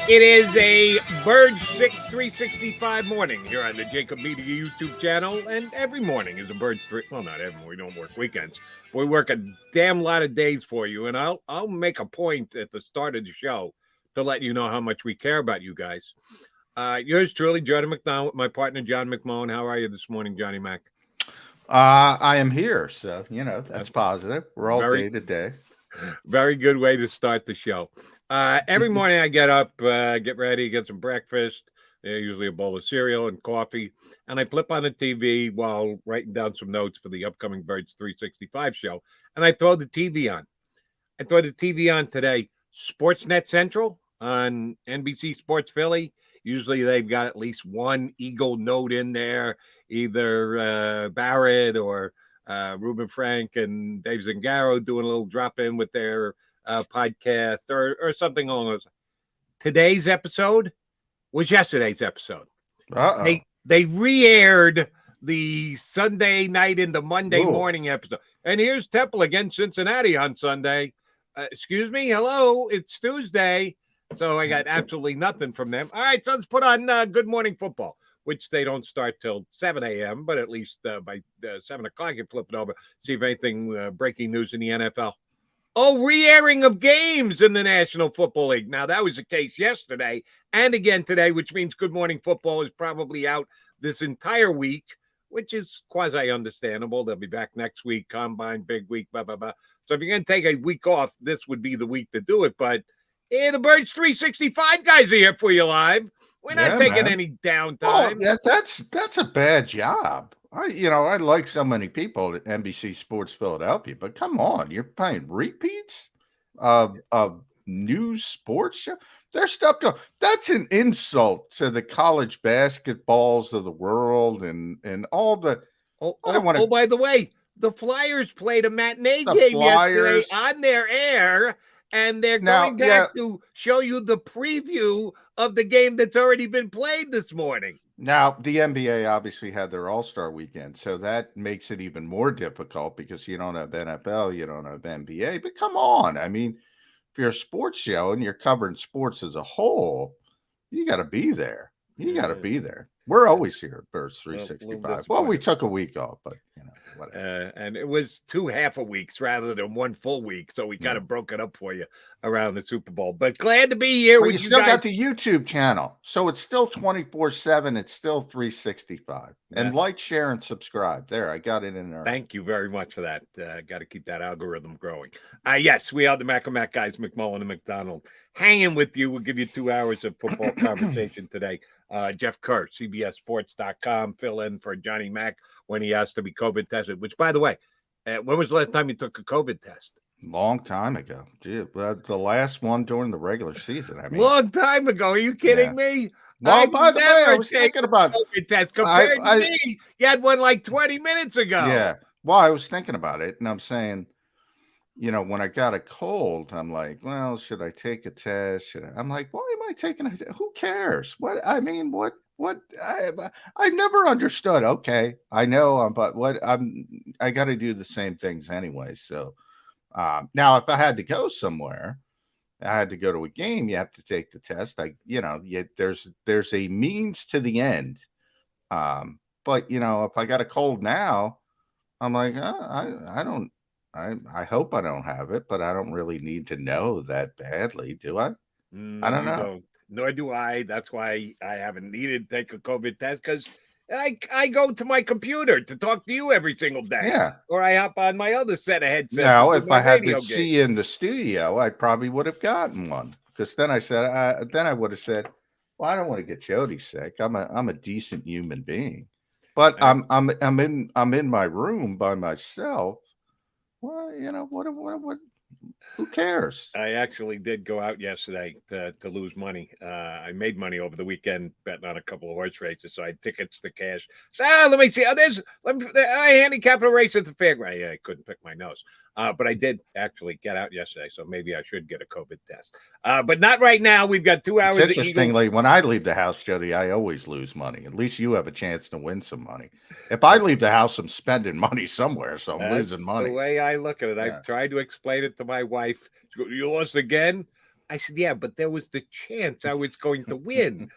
It is a Bird 365 morning here on the JAKIB Media YouTube channel, and every morning is a Birds 3. Well, not every. We don't work weekends. We work a damn lot of days for you, and I'll make a point at the start of the show to let you know how much we care about you guys. Yours truly, Johnny McDonald, with my partner John McMullen. How are you this morning, Johnny Mac? I am here, so that's positive. We're all day to day. Very good way to start the show. Every morning I get up, get ready, get some breakfast, usually a bowl of cereal and coffee, and I flip on the TV while writing down some notes for the upcoming Birds 365 show, and I throw the TV on. I throw the TV on today, Sportsnet Central on NBC Sports Philly. Usually they've got at least one Eagle note in there, either Barrett or Ruben Frank and Dave Zingaro doing a little drop in with their podcast or something along those. Today's episode was yesterday's episode. They re-aired the Sunday night into Monday morning episode. And here's Temple against Cincinnati on Sunday. Excuse me, hello, it's Tuesday. So I got absolutely nothing from them. All right, so let's put on Good Morning Football, which they don't start till 7 a.m., but at least by 7 o'clock you flip it over, see if anything breaking news in the NFL. Oh, re-airing of games in the National Football League. Now, that was the case yesterday and again today, which means Good Morning Football is probably out this entire week, which is quasi-understandable. They'll be back next week, Combine, big week, blah, blah, blah. So if you're going to take a week off, this would be the week to do it. But the Birds 365 guys are here for you live. We're not taking any downtime. Oh, that's a bad job. I like so many people at NBC Sports Philadelphia, but come on, you're playing repeats of news sports show. There's stuff going. That's an insult to the college basketballs of the world and all the. By the way, the Flyers played a matinee game yesterday on their air. And they're going back to show you the preview of the game that's already been played this morning. Now, the NBA obviously had their All-Star weekend, so that makes it even more difficult because you don't have NFL, you don't have NBA. But come on, I mean, if you're a sports show and you're covering sports as a whole, you got to be there. You got to be there. We're always here at Birds 365. Well, we took a week off, but whatever. And it was 2 half a weeks rather than 1 full week, so we kind of broke it up for you around the Super Bowl. But glad to be here with you still guys. Got the YouTube channel, so it's still 24/7. It's still 365. And like, share, and subscribe. There, I got it in there. Thank you very much for that. Got to keep that algorithm growing. Yes, we are the Mac and Mac guys, McMullen and McDonald, hanging with you. We'll give you 2 hours of football conversation today. Jeff Kerr, CBSSports.com, fill in for Johnny Mac when he has to be COVID tested, which, by the way, when was the last time you took a COVID test? Long time ago. Gee, the last one during the regular season. I mean, long time ago. Are you kidding me? Well, by the way, I was thinking about COVID test compared to me. You had one like 20 minutes ago. Yeah. Well, I was thinking about it, and I'm saying, when I got a cold, I'm like, well, should I take a test? I'm like, why am I taking a test? Who cares? I've never understood. Okay, I know, but I got to do the same things anyway. So now if I had to go somewhere, I had to go to a game, you have to take the test. There's a means to the end. But if I got a cold now, I'm like, I hope I don't have it, but I don't really need to know that badly, do I? I don't know. Nor do I. That's why I haven't needed to take a COVID test, because I go to my computer to talk to you every single day. Yeah. Or I hop on my other set of headsets. Now, if I had to see you in the studio, I probably would have gotten one. Because then I would have said, well, I don't want to get Jody sick. I'm a decent human being. But I'm in my room by myself. Well, what? Who cares? I actually did go out yesterday to lose money. I made money over the weekend betting on a couple of horse races, so I had tickets to cash. So let me see. I handicapped a race at the fairground. I couldn't pick my nose, but I did actually get out yesterday, so maybe I should get a COVID test. But not right now. We've got 2 hours. Interestingly, when I leave the house, Jody, I always lose money. At least you have a chance to win some money. If I leave the house, I'm spending money somewhere, so I'm losing money. The way I look at it, I've tried to explain it to my wife. You lost again? I said, yeah, but there was the chance I was going to win.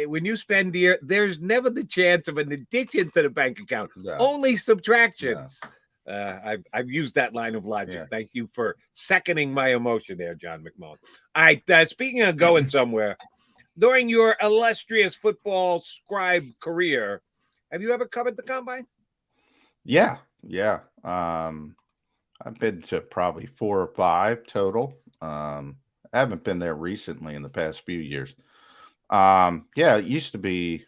When you spend there's never the chance of an addition to the bank account, only subtractions. I've used that line of logic. Yeah. Thank you for seconding my emotion there, John McMullen. All right, speaking of going somewhere, during your illustrious football scribe career, have you ever covered the combine? Yeah. I've been to probably 4 or 5 total. I haven't been there recently in the past few years. Yeah, it used to be,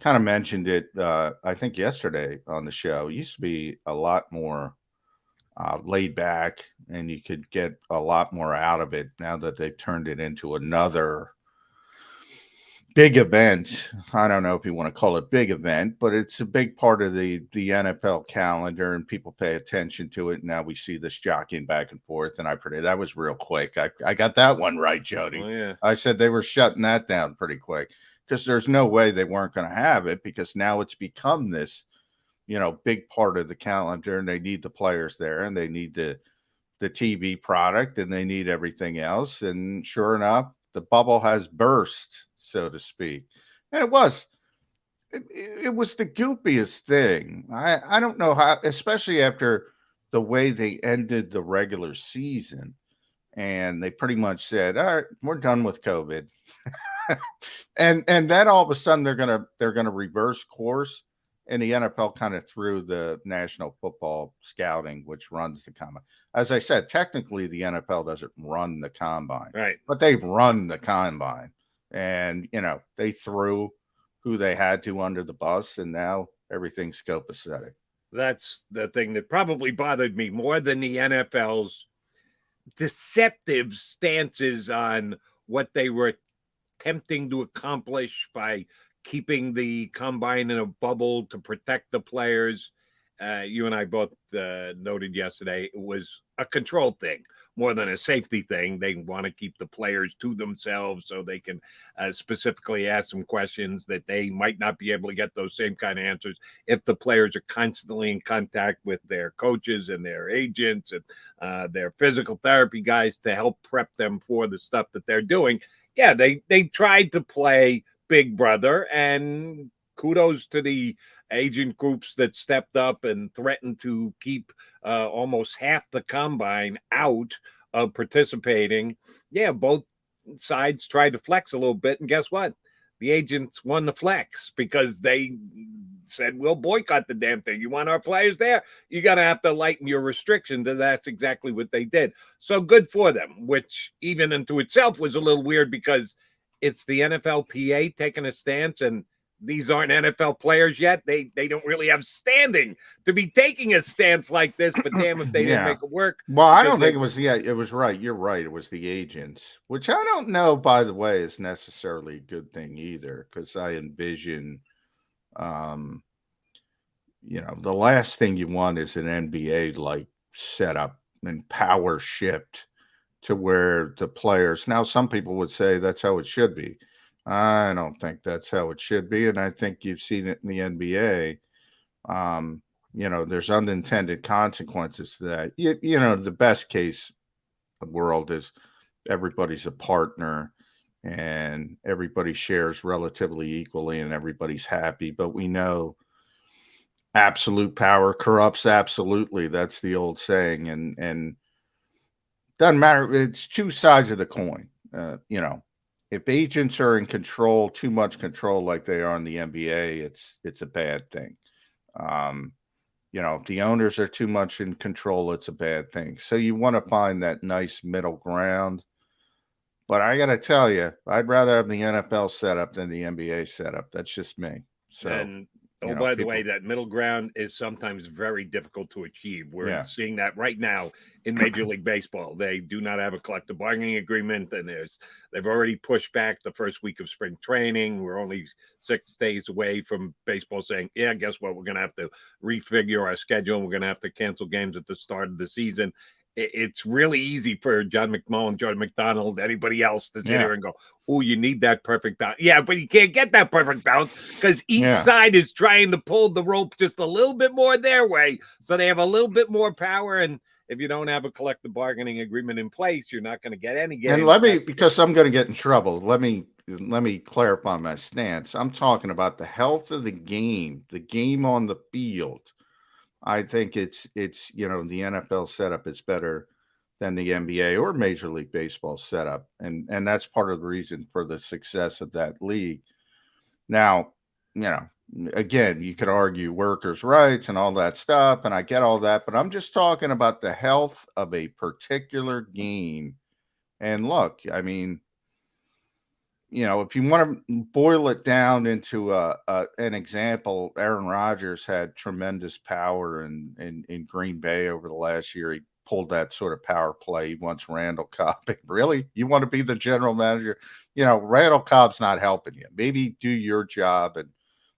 kind of mentioned it, I think yesterday on the show. It used to be a lot more laid back, and you could get a lot more out of it now that they've turned it into another big event. I don't know if you want to call it big event, but it's a big part of the NFL calendar, and people pay attention to it. Now we see this jockeying back and forth, and I predicted that was real quick. I got that one right, Jody. Oh, yeah. I said they were shutting that down pretty quick because there's no way they weren't going to have it, because now it's become this, big part of the calendar, and they need the players there, and they need the TV product, and they need everything else. And sure enough, the bubble has burst, so to speak. And it was the goopiest thing. I don't know how, especially after the way they ended the regular season, and they pretty much said, all right, we're done with COVID. and then all of a sudden they're gonna reverse course, and the NFL kind of threw the National Football Scouting, which runs the combine. As I said, technically the NFL doesn't run the combine, right? But they run the combine, and they threw who they had to under the bus, and now everything's copacetic. That's the thing that probably bothered me more than the NFL's deceptive stances on what they were attempting to accomplish by keeping the combine in a bubble to protect the players. You and I both noted yesterday it was a control thing more than a safety thing. They want to keep the players to themselves so they can specifically ask them questions that they might not be able to get those same kind of answers if the players are constantly in contact with their coaches and their agents and their physical therapy guys to help prep them for the stuff that they're doing. Yeah, they tried to play Big Brother, and kudos to the agent groups that stepped up and threatened to keep almost half the combine out of participating. Yeah, both sides tried to flex a little bit, and guess what? The agents won the flex because they said, we'll boycott the damn thing. You want our players there? You got to have to lighten your restrictions, and that's exactly what they did. So good for them, which even unto itself was a little weird because it's the NFLPA taking a stance, and these aren't NFL players yet. They don't really have standing to be taking a stance like this, but damn if they didn't make it work. Well, I don't think it was, it was right. You're right. It was the agents, which I don't know, by the way, is necessarily a good thing either, because I envision, the last thing you want is an NBA like setup and power shift to where the players, now some people would say that's how it should be. I don't think that's how it should be. And I think you've seen it in the NBA. There's unintended consequences to that. The best case world is everybody's a partner and everybody shares relatively equally and everybody's happy. But we know absolute power corrupts absolutely. That's the old saying. And doesn't matter. It's two sides of the coin. If agents are in control, too much control like they are in the NBA, it's a bad thing. If the owners are too much in control, it's a bad thing. So you want to find that nice middle ground. But I got to tell you, I'd rather have the NFL setup than the NBA setup. That's just me. So. And by the way, that middle ground is sometimes very difficult to achieve. We're seeing that right now in Major League Baseball. They do not have a collective bargaining agreement, and they've already pushed back the first week of spring training. We're only 6 days away from baseball saying, yeah, guess what? We're going to have to refigure our schedule. We're going to have to cancel games at the start of the season. It's really easy for John McMullen, John McDonald, anybody else to sit here and go, oh, you need that perfect balance. Yeah, but you can't get that perfect balance because each side is trying to pull the rope just a little bit more their way. So they have a little bit more power. And if you don't have a collective bargaining agreement in place, you're not going to get any games. And let me, because I'm going to get in trouble, let me clarify my stance. I'm talking about the health of the game on the field. I think it's the NFL setup is better than the NBA or Major League Baseball setup, and that's part of the reason for the success of that league. Now, again, you could argue workers' rights and all that stuff, and I get all that, but I'm just talking about the health of a particular game. And look, I mean, if you want to boil it down into an example, Aaron Rodgers had tremendous power in Green Bay over the last year. He pulled that sort of power play. He wants Randall Cobb. Really? You want to be the general manager? Randall Cobb's not helping you. Maybe do your job and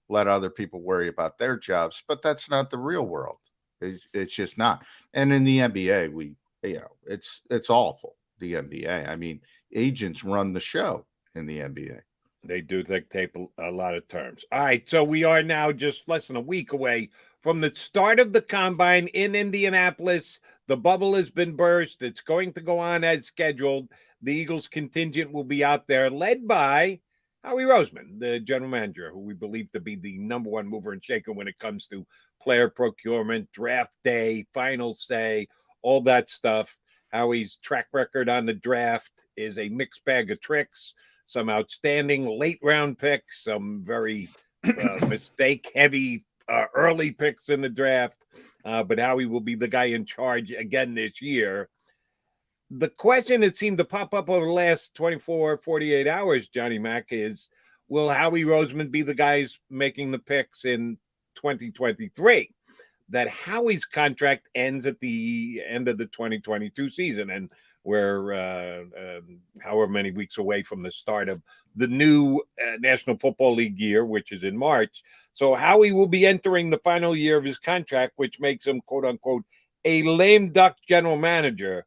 let other people worry about their jobs, but that's not the real world. It's just not. And in the NBA, it's awful. The NBA. I mean, agents run the show in the NBA. They do dictate a lot of terms. All right, so we are now just less than a week away from the start of the combine in Indianapolis. The bubble has been burst. It's going to go on as scheduled. The Eagles contingent will be out there, led by Howie Roseman, the general manager, who we believe to be the number one mover and shaker when it comes to player procurement, draft day, final say, all that stuff. Howie's track record on the draft is a mixed bag of tricks, some outstanding late round picks, some very mistake heavy early picks in the draft. But Howie will be the guy in charge again this year. The question that seemed to pop up over the last 24, 48 hours, Johnny Mac, is will Howie Roseman be the guys making the picks in 2023? That Howie's contract ends at the end of the 2022 season, and we're however many weeks away from the start of the new National Football League year, which is in March. So Howie will be entering the final year of his contract, which makes him, quote unquote, a lame duck general manager.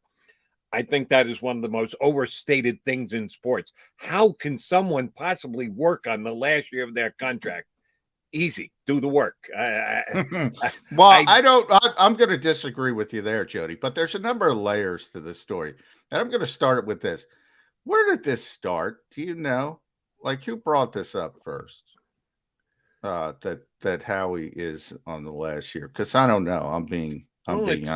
I think that is one of the most overstated things in sports. How can someone possibly work on the last year of their contract? Easy, do the work. I'm going to disagree with you there, Jody, but there's a number of layers to this story. And I'm going to start it with this. Where did this start? Do you know? Like, who brought this up first? That Howie is on the last year? Because I don't know. I'm being honest.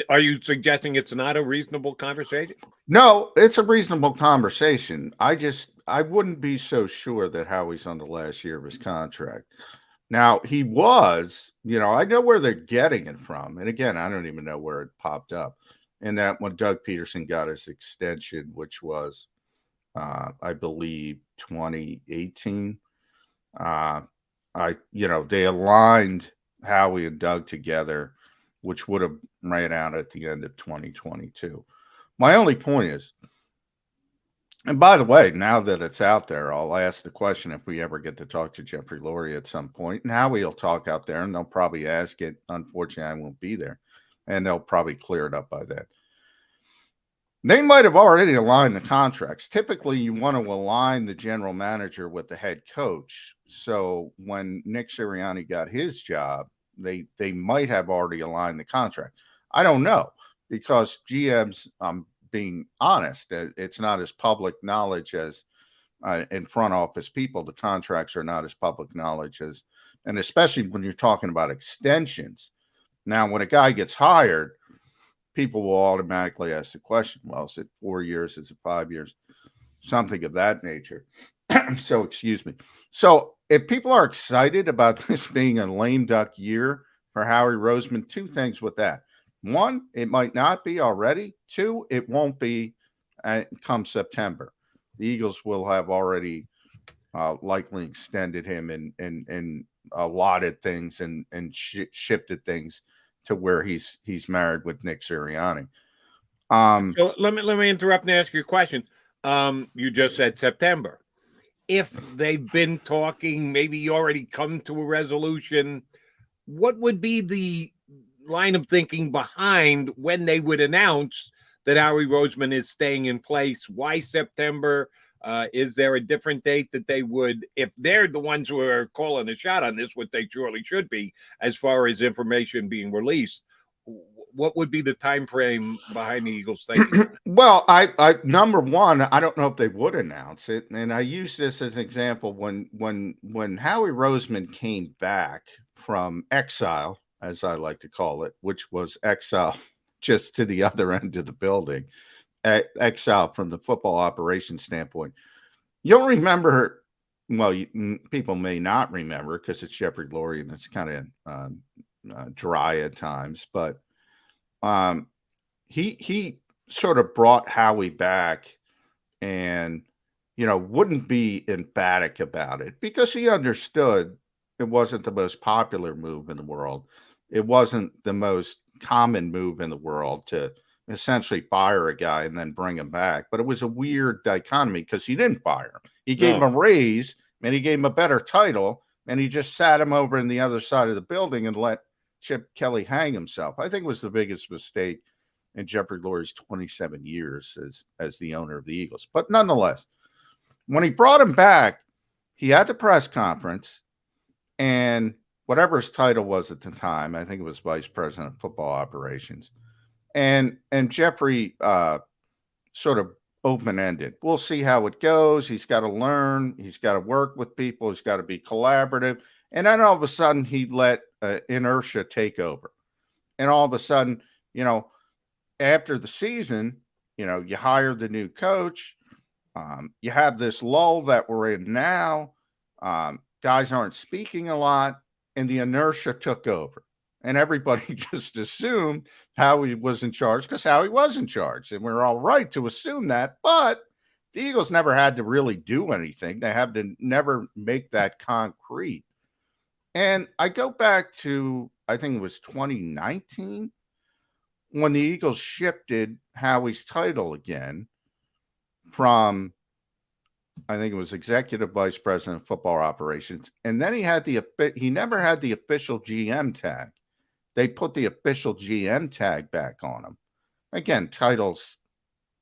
Are you suggesting it's not a reasonable conversation? No, it's a reasonable conversation. I wouldn't be so sure that Howie's on the last year of his contract. Now, he was, I know where they're getting it from. And again, I don't even know where it popped up. And that when Doug Peterson got his extension, which was, I believe, 2018, they aligned Howie and Doug together, which would have ran out at the end of 2022. My only point is, and by the way, now that it's out there, I'll ask the question if we ever get to talk to Jeffrey Lurie at some point, and Howie will talk out there, and they'll probably ask it. Unfortunately, I won't be there, and they'll probably clear it up by then. They might have already aligned the contracts. Typically, you want to align the general manager with the head coach. So when Nick Sirianni got his job, they might have already aligned the contract. I don't know, because GMs, being honest, it's not as public knowledge as in front office people. The contracts are not as public knowledge as, and especially when you're talking about extensions. Now, when a guy gets hired, people will automatically ask the question, well, is it 4 years? Is it 5 years? Something of that nature. So, excuse me. So if people are excited about this being a lame duck year for Howie Roseman, two things with that. One, it might not be already. Two, it won't be come September. The Eagles will have already likely extended him and allotted things and shifted things to where he's married with Nick Sirianni. So let me interrupt and ask you a question. You just said September. If they've been talking, maybe you already come to a resolution, what would be the line of thinking behind when they would announce that Howie Roseman is staying in place? Why September? Is there a different date that they would, if they're the ones who are calling the shot on this, what they surely should be, as far as information being released? what would be the time frame behind the Eagles thinking? Well, I number one, I don't know if they would announce it, and I use this as an example when Howie Roseman came back from exile, as I like to call it, which was exile just to the other end of the building, exile from the football operations standpoint. You'll remember, well, people may not remember because it's Jeffrey Lurie and it's kind of dry at times, but he sort of brought Howie back and, wouldn't be emphatic about it because he understood it wasn't the most popular move in the world. It wasn't the most common move in the world to essentially fire a guy and then bring him back. But it was a weird dichotomy because he didn't fire him. He gave him a raise and he gave him a better title and he just sat him over in the other side of the building and let Chip Kelly hang himself. I think it was the biggest mistake in Jeffrey Lurie's 27 years as the owner of the Eagles. But nonetheless, when he brought him back, he had the press conference and whatever his title was at the time, I think it was vice president of football operations. And Jeffrey sort of open-ended. We'll see how it goes. He's got to learn. He's got to work with people. He's got to be collaborative. And then all of a sudden he let inertia take over. And all of a sudden, after the season, you hire the new coach. You have this lull that we're in now. Guys aren't speaking a lot, and the inertia took over. And everybody just assumed Howie was in charge because Howie was in charge. And we're all right to assume that. But the Eagles never had to really do anything. They had to never make that concrete. And I go back to, I think it was 2019, when the Eagles shifted Howie's title again from, I think it was executive vice president of football operations. And then he never had the official GM tag. They put the official GM tag back on him. Again, titles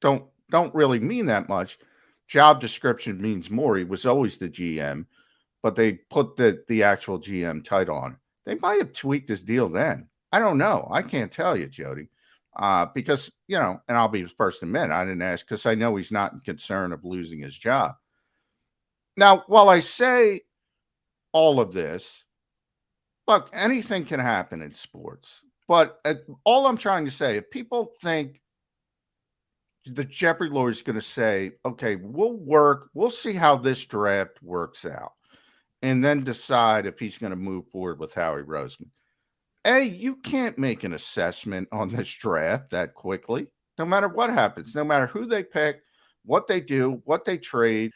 don't really mean that much. Job description means more. He was always the GM, but they put the actual GM title on. They might have tweaked his deal then. I don't know. I can't tell you, Jody. Because, and I'll be the first to admit, I didn't ask because I know he's not in concern of losing his job. Now, while I say all of this, look, anything can happen in sports. But all I'm trying to say, if people think that Jeffrey Lurie is going to say, okay, we'll see how this draft works out, and then decide if he's going to move forward with Howie Roseman. You can't make an assessment on this draft that quickly, no matter what happens, no matter who they pick, what they do, what they trade.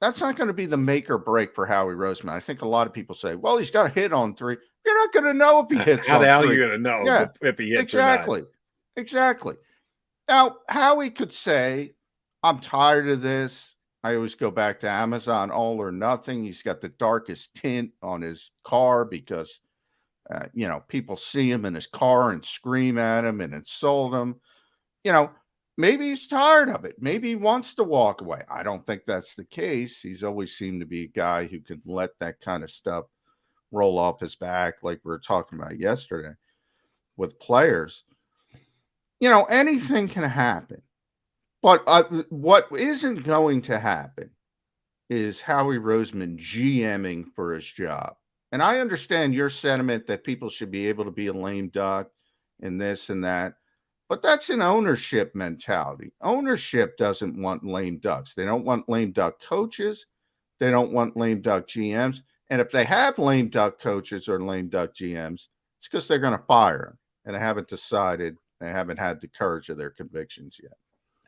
That's not going to be the make or break for Howie Roseman. I think a lot of people say, well, he's got to hit on three. You're not going to know if he hits on three. How the hell are you going to know if he hits exactly. or not? Exactly. Now, Howie could say, I'm tired of this. I always go back to Amazon All or Nothing. He's got the darkest tint on his car because people see him in his car and scream at him and insult him. Maybe he's tired of it. Maybe he wants to walk away. I don't think that's the case. He's always seemed to be a guy who could let that kind of stuff roll off his back, like we were talking about yesterday with players. Anything can happen. But what isn't going to happen is Howie Roseman GMing for his job. And I understand your sentiment that people should be able to be a lame duck and this and that. But that's an ownership mentality. Ownership doesn't want lame ducks. They don't want lame duck coaches. They don't want lame duck GMs. And if they have lame duck coaches or lame duck GMs, it's because they're going to fire them. And they haven't decided. They haven't had the courage of their convictions yet.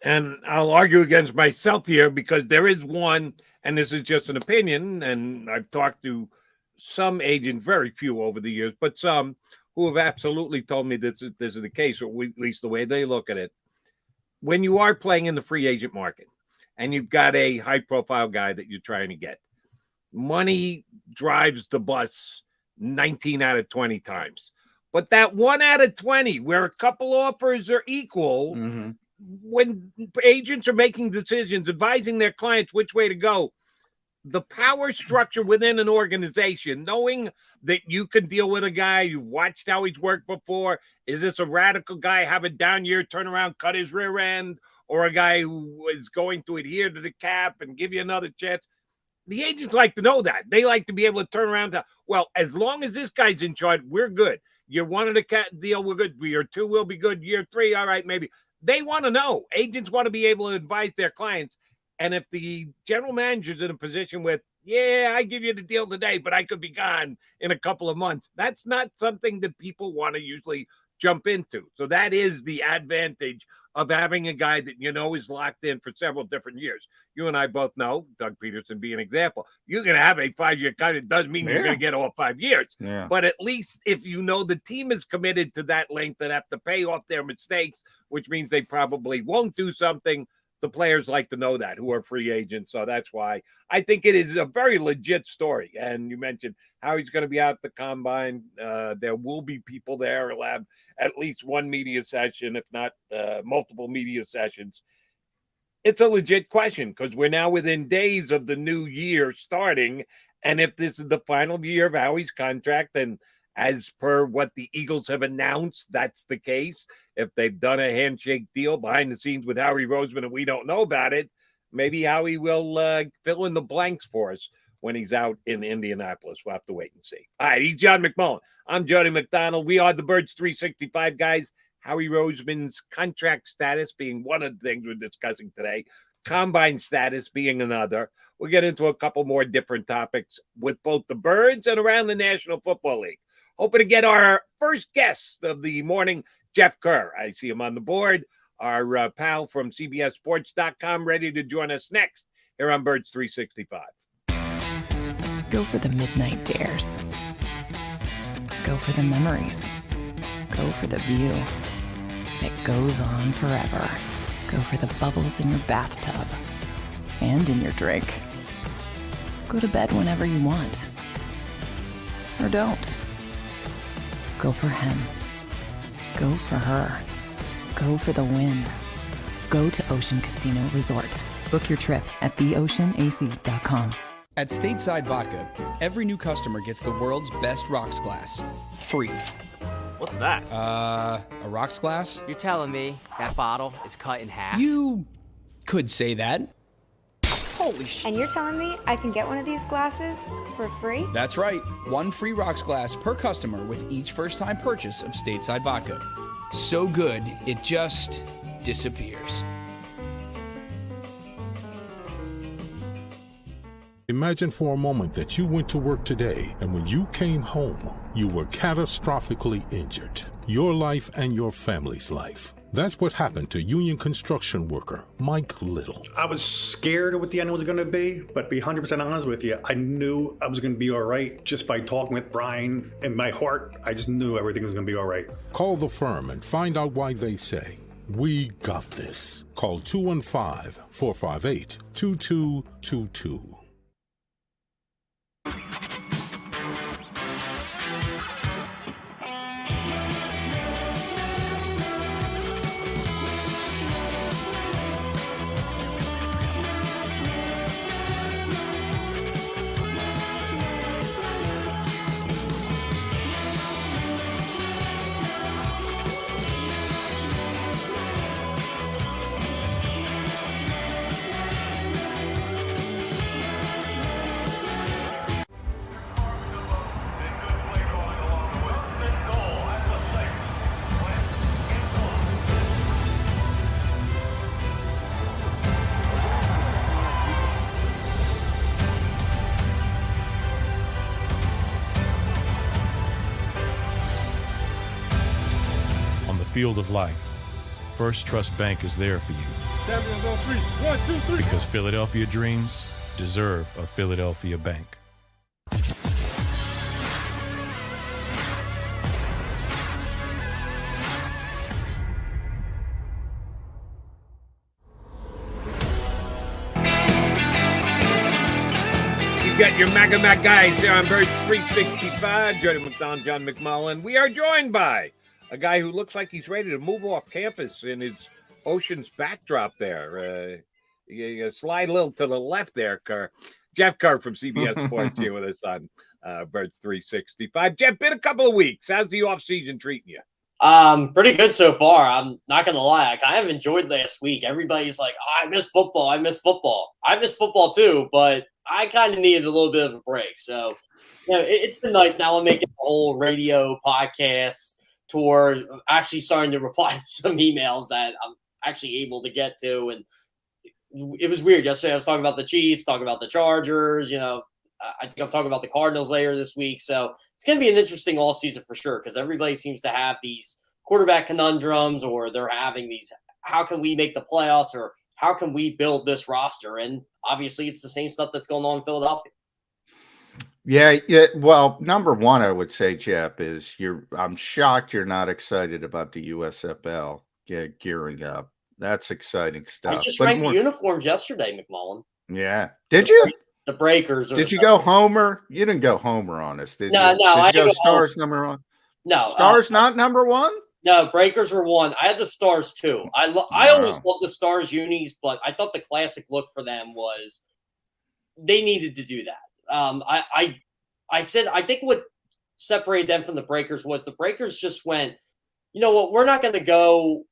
And I'll argue against myself here because there is one, and this is just an opinion, and I've talked to some agents, very few over the years, but some who have absolutely told me this is the case, or at least the way they look at it. When you are playing in the free agent market and you've got a high-profile guy that you're trying to get, money drives the bus 19 out of 20 times. But that 1 out of 20 where a couple offers are equal, when agents are making decisions, advising their clients which way to go, the power structure within an organization, knowing that you can deal with a guy, you watched how he's worked before. Is this a radical guy, have a down year, turn around, cut his rear end, or a guy who is going to adhere to the cap and give you another chance? The agents like to know that. They like to be able to turn around to, well, as long as this guy's in charge, we're good. Year one of the cat deal, we're good. Year two will be good. Year three, all right, maybe. They want to know. Agents want to be able to advise their clients. And if the general manager's in a position with, yeah, I give you the deal today, but I could be gone in a couple of months, that's not something that people want to usually jump into. So that is the advantage of having a guy that you know is locked in for several different years. You and I both know, Doug Peterson being an example, you're going to have a 5-year cut. It doesn't mean you're going to get all 5 years. Yeah. But at least if you know the team is committed to that length and have to pay off their mistakes, which means they probably won't do something, the players like to know that, who are free agents. So that's why I think it is a very legit story. And you mentioned how he's going to be out at the combine. There will be people there. He'll have at least one media session, if not multiple media sessions. It's a legit question because we're now within days of the new year starting. And if this is the final year of Howie's contract, then as per what the Eagles have announced, that's the case. If they've done a handshake deal behind the scenes with Howie Roseman and we don't know about it, maybe Howie will fill in the blanks for us when he's out in Indianapolis. We'll have to wait and see. All right, he's John McMullen. I'm Jody McDonald. We are the Birds 365 guys. Howie Roseman's contract status being one of the things we're discussing today. Combine status being another. We'll get into a couple more different topics with both the Birds and around the National Football League. Hoping to get our first guest of the morning, Jeff Kerr. I see him on the board. Our pal from CBSSports.com ready to join us next here on Birds 365. Go for the midnight dares. Go for the memories. Go for the view that goes on forever. Go for the bubbles in your bathtub and in your drink. Go to bed whenever you want. Or don't. Go for him. Go for her. Go for the win. Go to Ocean Casino Resort. Book your trip at theoceanac.com. At Stateside Vodka, every new customer gets the world's best rocks glass. Free. What's that? A rocks glass? You're telling me that bottle is cut in half? You could say that. Holy shit. And you're telling me I can get one of these glasses for free? That's right. One free rocks glass per customer with each first-time purchase of Stateside Vodka. So good, it just disappears. Imagine for a moment that you went to work today and when you came home, you were catastrophically injured. Your life and your family's life. That's what happened to union construction worker Mike Little. I was scared of what the end was going to be, but to be 100% honest with you, I knew I was going to be all right just by talking with Brian. In my heart, I just knew everything was going to be all right. Call the firm and find out why they say, "We got this." Call 215-458-2222. Field of life, First Trust Bank is there for you. Champions on three. 1, 2, 3. Because Philadelphia dreams deserve a Philadelphia bank. You got your Maga Mac guys here on Birds 365. Jody McDonald, John McMullen. We are joined by a guy who looks like he's ready to move off campus in his Ocean's backdrop there. You slide a little to the left there, Kerr. Jeff Kerr from CBS Sports here with us on Birds 365. Jeff, been a couple of weeks. How's the offseason treating you? Pretty good so far. I'm not gonna lie. I kind of enjoyed last week. Everybody's like, oh, I miss football. I miss football. I miss football too, but I kind of needed a little bit of a break. So, it's been nice. Now I'm making a whole radio podcast tour. Actually starting to reply to some emails that I'm actually able to get to. And it was weird. Yesterday I was talking about the Chiefs, talking about the Chargers, I think I'm talking about the Cardinals later this week. So it's going to be an interesting all season for sure, because everybody seems to have these quarterback conundrums, or they're having these, how can we make the playoffs, or how can we build this roster? And obviously it's the same stuff that's going on in Philadelphia. Yeah. Well, number one, I would say, Jeff, is I'm shocked you're not excited about the USFL gearing up. That's exciting stuff. I just ranked the uniforms yesterday, McMullen. Yeah. Did you? The Breakers. Did you go Homer? You didn't go Homer on us, did you? No. Did you go go Stars number one? No. Stars not number one? No, Breakers were one. I had the Stars too. I always loved the Stars unis, but I thought the classic look for them was they needed to do that. I said I think what separated them from the Breakers was the Breakers just went, you know what, we're going to go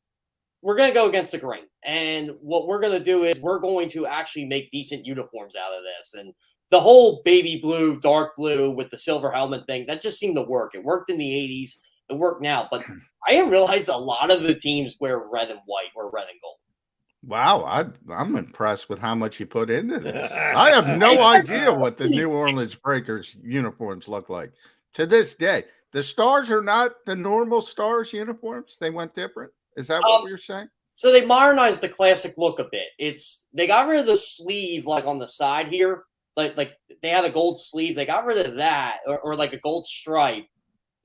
against the grain. And what we're going to do is we're going to actually make decent uniforms out of this. And the whole baby blue, dark blue with the silver helmet thing, that just seemed to work. It worked in the 80s. It worked now. But I didn't realize a lot of the teams wear red and white or red and gold. Wow, I'm impressed with how much you put into this. I have no idea what the New Orleans Breakers uniforms look like to this day. The Stars are not the normal Stars uniforms. They went different. Is that what you're saying? So they modernized the classic look a bit. They got rid of the sleeve like on the side here. Like they had a gold sleeve. They got rid of that or like a gold stripe.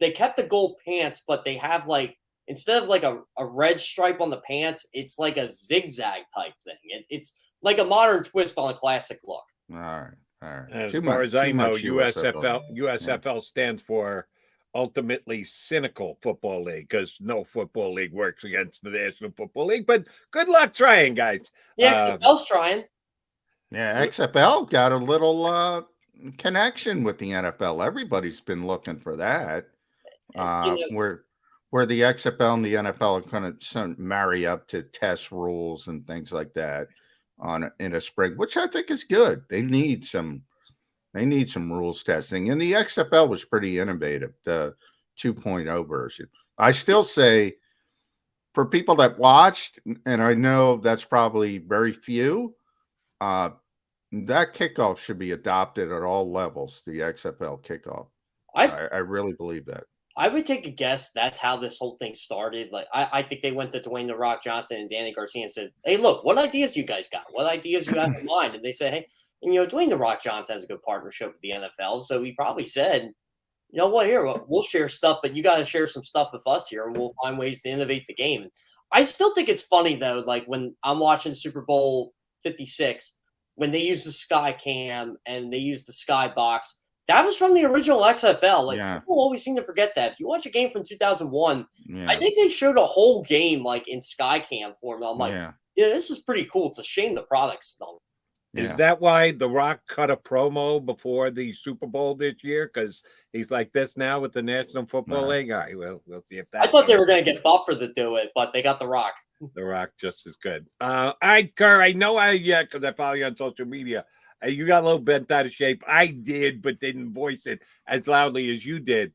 They kept the gold pants, but they have like, instead of like a red stripe on the pants, it's like a zigzag type thing. It's like a modern twist on a classic look. All right. As far as I know, USFL stands for ultimately cynical football league, because no football league works against the National Football League. But good luck trying, guys. The XFL's trying. Yeah, XFL got a little connection with the NFL. Everybody's been looking for that. Where the XFL and the NFL are going to marry up to test rules and things like that in a spring, which I think is good. They need some rules testing, and the XFL was pretty innovative. The 2.0 version. I still say, for people that watched, and I know that's probably very few, that kickoff should be adopted at all levels. The XFL kickoff. I really believe that. I would take a guess that's how this whole thing started. Like, I think they went to Dwayne "The Rock" Johnson and Danny Garcia and said, "Hey, look, what ideas you guys got? What ideas you have in mind?" And they said, "Hey, and Dwayne "The Rock" Johnson has a good partnership with the NFL, so he probably said, you know what, here we'll share stuff, but you got to share some stuff with us here, and we'll find ways to innovate the game." I still think it's funny though, like when I'm watching Super Bowl 56, when they use the Sky Cam and they use the Sky Box. That was from the original XFL. Like, people always seem to forget that. If you watch a game from 2001, I think they showed a whole game like in Skycam form. I'm like, yeah, this is pretty cool. It's a shame the product's done. Is that why The Rock cut a promo before the Super Bowl this year? Because he's like this now with the National Football League? All right, we'll see if that. I thought they were going to get Buffer to do it, but they got The Rock. The Rock just as good. All right, Kerr, I know because I follow you on social media. You got a little bent out of shape. I did, but didn't voice it as loudly as you did.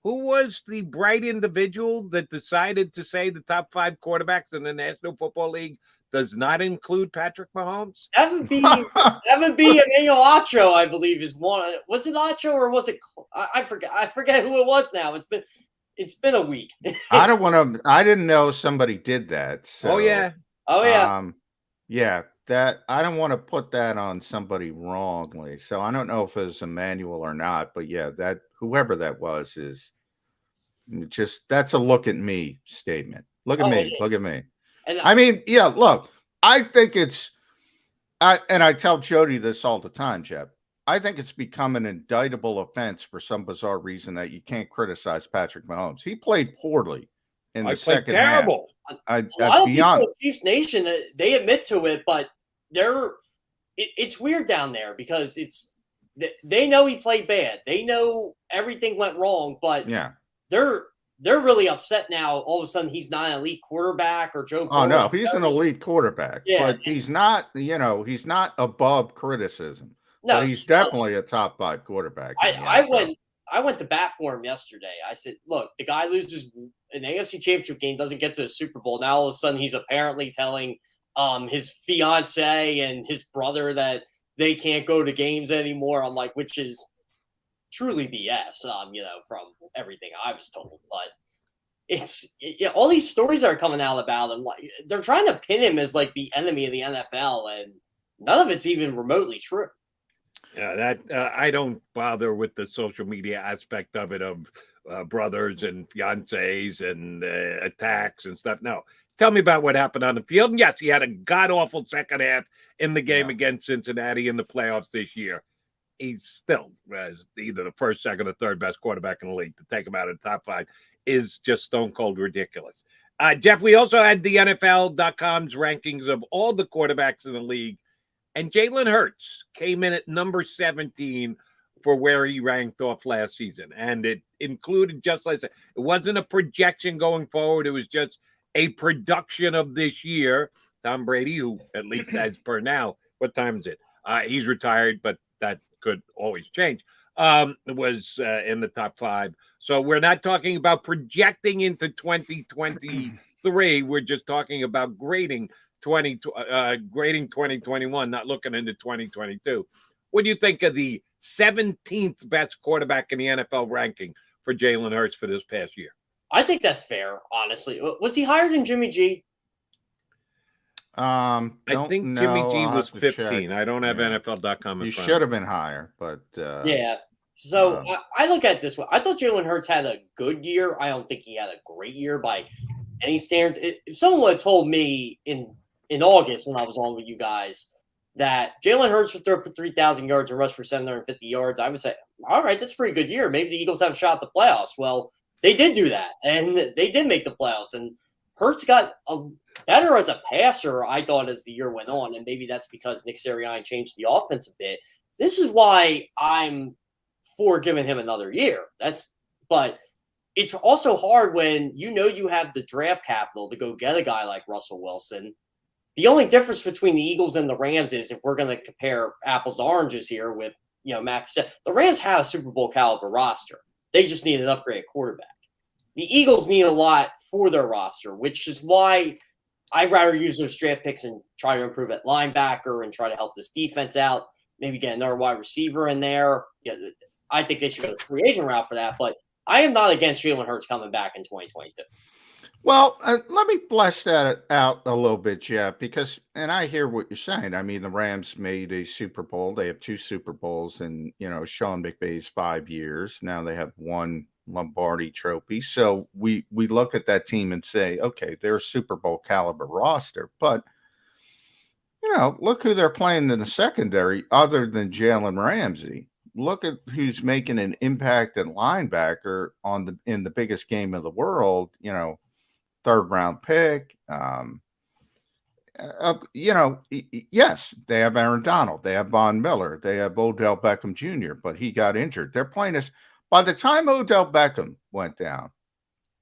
Who was the bright individual that decided to say the top 5 quarterbacks in the National Football League does not include Patrick Mahomes? That would be Emmanuel Acho, I believe, is one. Was it Acho or was it? I forget who it was now. It's been a week. I didn't know somebody did that. So, Oh yeah. Yeah. That I don't want to put that on somebody wrongly. So I don't know if it was Emmanuel or not, but yeah, that whoever that was is just, that's a look at me statement. Look at me. Look at me. And I mean, yeah, look, I think and I tell Jody this all the time, Jeff. I think it's become an indictable offense for some bizarre reason that you can't criticize Patrick Mahomes. He played poorly in the second terrible. half. A lot of people in Chiefs Nation, they admit to it, but it's weird down there because they know he played bad. They know everything went wrong, but Yeah. they're really upset now. All of a sudden, he's not an elite quarterback or Joe. Oh no, he's an elite quarterback, but he's not. He's not above criticism. No, but he's definitely a top 5 quarterback. I went to bat for him yesterday. I said, look, the guy loses an AFC Championship game, doesn't get to the Super Bowl. Now all of a sudden, he's apparently telling his fiance and his brother that they can't go to games anymore. I'm like, which is truly BS, from everything I was told. But all these stories are coming out about him. Like they're trying to pin him as like the enemy of the NFL, and none of it's even remotely true. Yeah, that I don't bother with the social media aspect of it, of brothers and fiancés and attacks and stuff. No, tell me about what happened on the field. And yes, he had a god-awful second half in the game against Cincinnati in the playoffs this year. He's still either the first, second, or third best quarterback in the league. To take him out of the top 5 is just stone cold ridiculous. Jeff, we also had the NFL.com's rankings of all the quarterbacks in the league. And Jalen Hurts came in at number 17 for where he ranked off last season. And it included, just like I said, it wasn't a projection going forward. It was just a production of this year. Tom Brady, who at least as per now, what time is it? He's retired, but that could always change. Was in the top 5. So we're not talking about projecting into 2023. We're just talking about grading 2021, not looking into 2022. What do you think of the 17th best quarterback in the NFL ranking for Jalen Hurts for this past year? I think that's fair, honestly. Was he higher than Jimmy G? I think Jimmy G was 15. I don't have NFL.com. You should have been higher, but yeah. So I look at it this way. I thought Jalen Hurts had a good year. I don't think he had a great year by any standards. If someone would have told me in August when I was on with you guys that Jalen Hurts would throw for 3,000 yards and rush for 750 yards, I would say, all right, that's a pretty good year. Maybe the Eagles have a shot at the playoffs. Well, they did do that, and they did make the playoffs. And Hurts got better as a passer, I thought, as the year went on, and maybe that's because Nick Sirianni changed the offense a bit. This is why I'm for giving him another year. But it's also hard when you have the draft capital to go get a guy like Russell Wilson. The only difference between the Eagles and the Rams is, if we're going to compare apples to oranges here with, Matt said, the Rams had a Super Bowl caliber roster. They just need an upgraded quarterback. The Eagles need a lot for their roster, which is why I'd rather use those draft picks and try to improve at linebacker and try to help this defense out. Maybe get another wide receiver in there. I think they should go the free agent route for that, but I am not against Jalen Hurts coming back in 2022. Well, let me flesh that out a little bit, Jeff, because, and I hear what you're saying. I mean, the Rams made a Super Bowl. They have 2 Super Bowls in, Sean McVay's 5 years. Now they have 1 Lombardi trophy. So we look at that team and say, okay, they're a Super Bowl caliber roster. But, look who they're playing in the secondary other than Jalen Ramsey. Look at who's making an impact at linebacker in the biggest game of the world, 3rd round pick. Yes, they have Aaron Donald, they have Von Miller, they have Odell Beckham Jr., but he got injured. They're playing us. By the time Odell Beckham went down,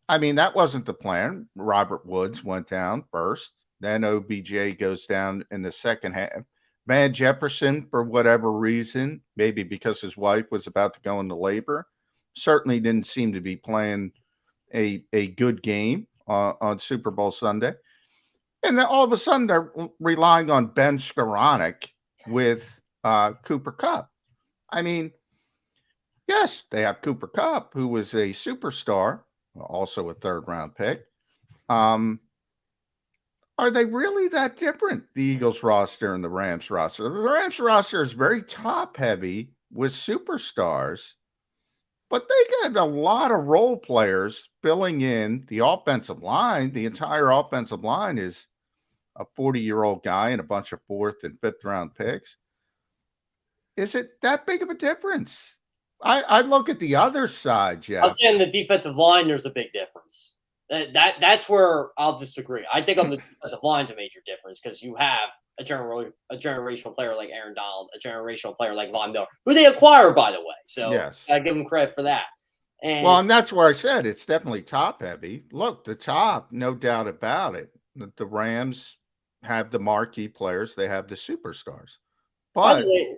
I mean, that wasn't the plan. Robert Woods went down first, then OBJ goes down in the second half. Van Jefferson, for whatever reason, maybe because his wife was about to go into labor, certainly didn't seem to be playing a good game on Super Bowl Sunday. And then all of a sudden they're relying on Ben Skoranek with Cooper Kupp. I mean, yes, they have Cooper Kupp, who was a superstar, also a 3rd round pick. Are they really that different, the Eagles roster and the Rams roster? The Rams roster is very top heavy with superstars, but they got a lot of role players filling in the offensive line. The entire offensive line is a 40-year-old guy and a bunch of 4th and 5th round picks. Is it that big of a difference? I look at the other side, Jeff. I'm saying the defensive line, there's a big difference. That's where I'll disagree. I think on the defensive line's a major difference because you have generational player like Aaron Donald, a generational player like Von Miller, who they acquired, by the way. So Yes. I give them credit for that. And that's where I said it's definitely top heavy. Look, the top, no doubt about it. The Rams have the marquee players, they have the superstars. By the But way,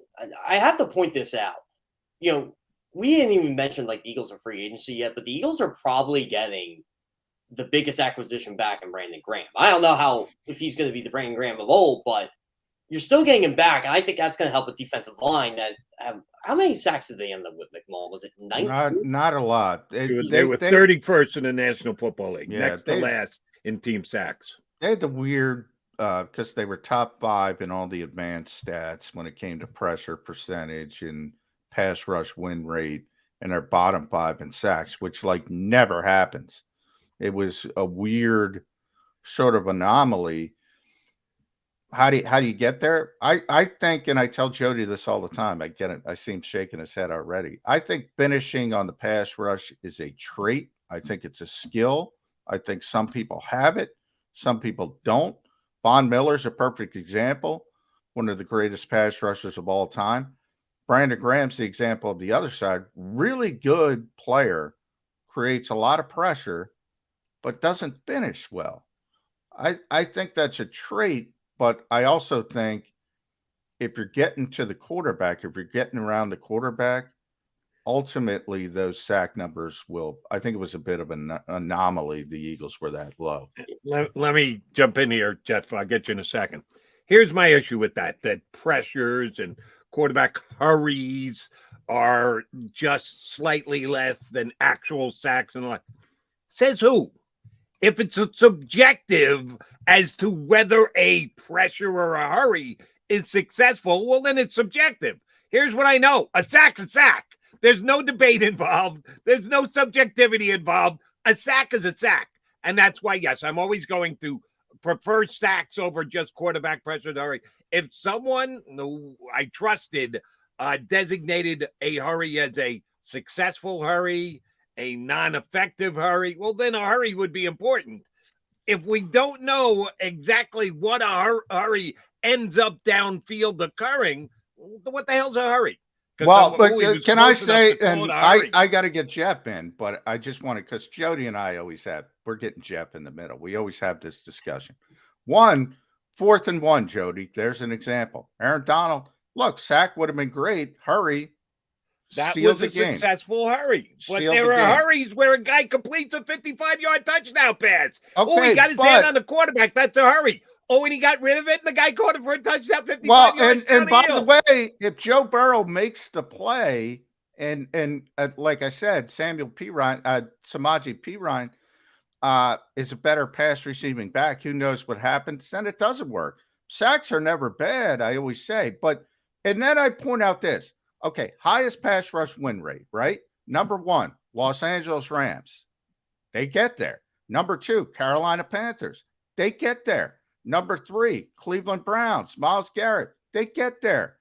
I have to point this out. We didn't even mention like the Eagles are free agency yet, but the Eagles are probably getting the biggest acquisition back in Brandon Graham. I don't know if he's going to be the Brandon Graham of old, but you're still getting him back. And I think that's going to help a defensive line that how many sacks did they end up with, McMullen? Was it 19? not a lot. They were 31st in the National Football League, next to last in team sacks. They had the weird, because they were top 5 in all the advanced stats when it came to pressure percentage and pass rush win rate, and they're bottom 5 in sacks, which like never happens. It was a weird sort of anomaly. How do you get there? I think, and I tell Jody this all the time, I get it. I see him shaking his head already. I think finishing on the pass rush is a trait. I think it's a skill. I think some people have it. Some people don't. Von Miller's a perfect example. One of the greatest pass rushers of all time. Brandon Graham's the example of the other side. Really good player, creates a lot of pressure, but doesn't finish well. I think that's a trait. But I also think if you're getting to the quarterback, if you're getting around the quarterback, ultimately those sack numbers will. I think it was a bit of an anomaly. The Eagles were that low. Let me jump in here, Jeff. I'll get you in a second. Here's my issue with that pressures and quarterback hurries are just slightly less than actual sacks and like. Says who? If it's a subjective as to whether a pressure or a hurry is successful, well, then it's subjective. Here's what I know. A sack's a sack. There's no debate involved. There's no subjectivity involved. A sack is a sack. And that's why, yes, I'm always going to prefer sacks over just quarterback pressure and hurry. If someone who I trusted designated a hurry as a successful hurry, a non-effective hurry, well, then a hurry would be important. If we don't know exactly what a hurry ends up downfield occurring, what the hell's a hurry? Well, but can I say, and I got to get Jeff in, but I just want to, because Jody and I we're getting Jeff in the middle. We always have this discussion. 4th and 1, Jody, there's an example. Aaron Donald, look, sack would have been great. Hurry. That was a successful hurry. But there are hurries where a guy completes a 55-yard touchdown pass. Okay, he got his hand on the quarterback. That's a hurry. And he got rid of it, and the guy caught it for a touchdown 55 yards. And by the way, if Joe Burrow makes the play, and like I said, Samaji Perine is a better pass receiving back. Who knows what happens? Then it doesn't work. Sacks are never bad, I always say. And then I point out this. Okay, highest pass rush win rate, right? Number 1, Los Angeles Rams. They get there. Number 2, Carolina Panthers. They get there. Number 3, Cleveland Browns. Myles Garrett. They get there.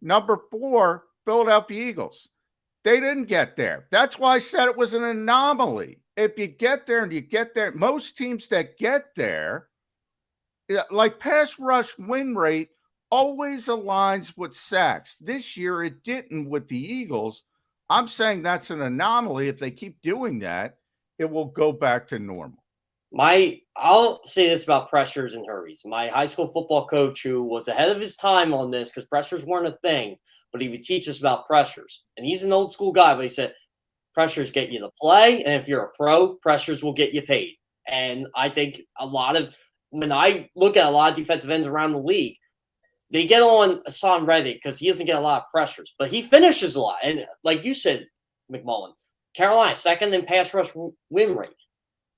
Number 4, Philadelphia Eagles. They didn't get there. That's why I said it was an anomaly. If you get there and you get there, most teams that get there, like pass rush win rate, always aligns with sacks. This year it didn't with the Eagles. I'm saying that's an anomaly. If they keep doing that, it will go back to normal. I'll say this about pressures and hurries. My high school football coach, who was ahead of his time on this because pressures weren't a thing, but he would teach us about pressures. And he's an old school guy, but he said pressures get you to play, and if you're a pro, pressures will get you paid. And I think when I look at a lot of defensive ends around the league, they get on Hassan Reddick because he doesn't get a lot of pressures, but he finishes a lot. And like you said, McMullen, Carolina, 2nd in pass rush win rate.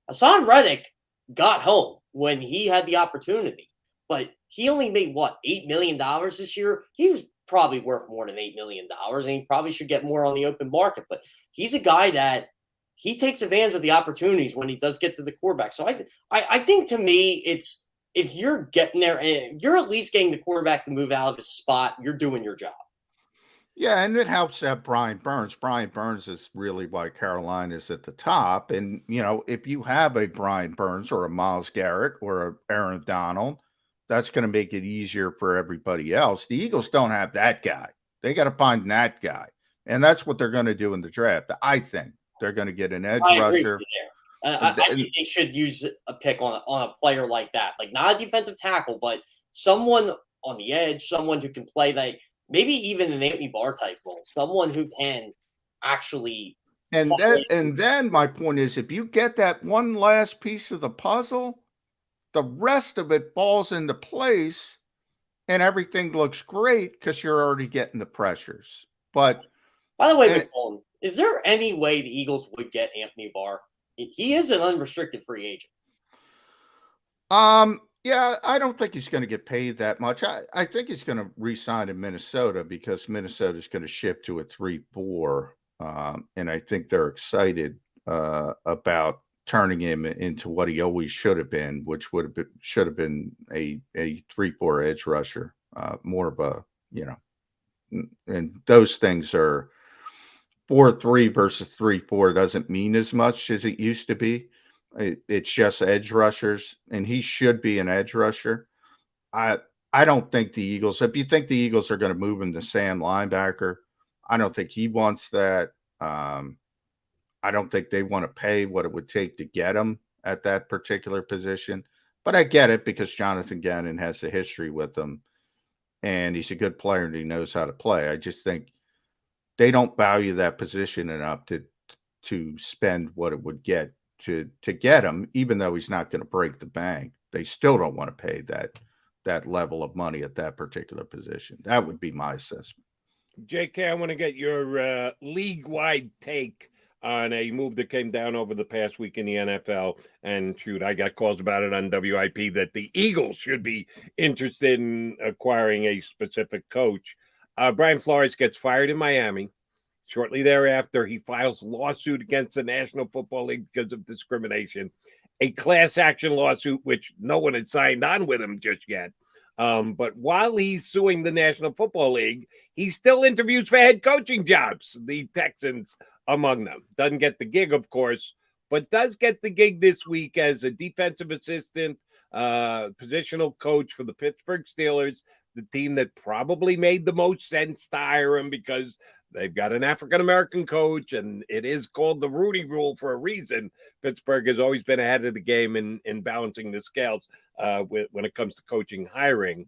Hassan Reddick got home when he had the opportunity, but he only made, $8 million this year? He was probably worth more than $8 million, and he probably should get more on the open market. But he's a guy that he takes advantage of the opportunities when he does get to the quarterback. So I think, to me, it's, if you're getting there and you're at least getting the quarterback to move out of his spot, you're doing your job. Yeah, and it helps that Brian Burns. Brian Burns is really why Carolina is at the top. And, if you have a Brian Burns or a Myles Garrett or a Aaron Donald, That's going to make it easier for everybody else. The Eagles don't have that guy. They got to find that guy. And that's what they're going to do in the draft. I think they're going to get an edge rusher. I think they should use a pick on a player like that. Like, not a defensive tackle, but someone on the edge, someone who can play, like, maybe even an Anthony Barr type role, someone who can actually. And then my point is, if you get that one last piece of the puzzle, the rest of it falls into place and everything looks great because you're already getting the pressures. But by the way, McMullen, is there any way the Eagles would get Anthony Barr? He is an unrestricted free agent. Yeah, I don't think he's going to get paid that much. I think he's going to re-sign in Minnesota because Minnesota is going to shift to a 3-4. And I think they're excited about turning him into what he always should have been, which should have been a 3-4 edge rusher, more of a, and those things are 4-3 versus 3-4 doesn't mean as much as it used to be. It's just edge rushers, and he should be an edge rusher. I don't think the Eagles, if you think the Eagles are going to move him to Sam linebacker, I don't think he wants that. I don't think they want to pay what it would take to get him at that particular position. But I get it because Jonathan Gannon has a history with him, and he's a good player and he knows how to play. I just think they don't value that position enough to spend what it would get to get him, even though he's not going to break the bank. They still don't want to pay that level of money at that particular position. That would be my assessment. JK, I want to get your league-wide take on a move that came down over the past week in the NFL. And shoot, I got calls about it on WIP that the Eagles should be interested in acquiring a specific coach. Brian Flores gets fired in Miami. Shortly thereafter, he files a lawsuit against the National Football League because of discrimination, a class action lawsuit, which no one had signed on with him just yet. But while he's suing the National Football League, he still interviews for head coaching jobs, the Texans among them. Doesn't get the gig, of course, but does get the gig this week as a defensive assistant, positional coach for the Pittsburgh Steelers, the team that probably made the most sense to hire him because they've got an African-American coach, and it is called the Rooney Rule for a reason. Pittsburgh has always been ahead of the game in balancing the scales when it comes to coaching hiring.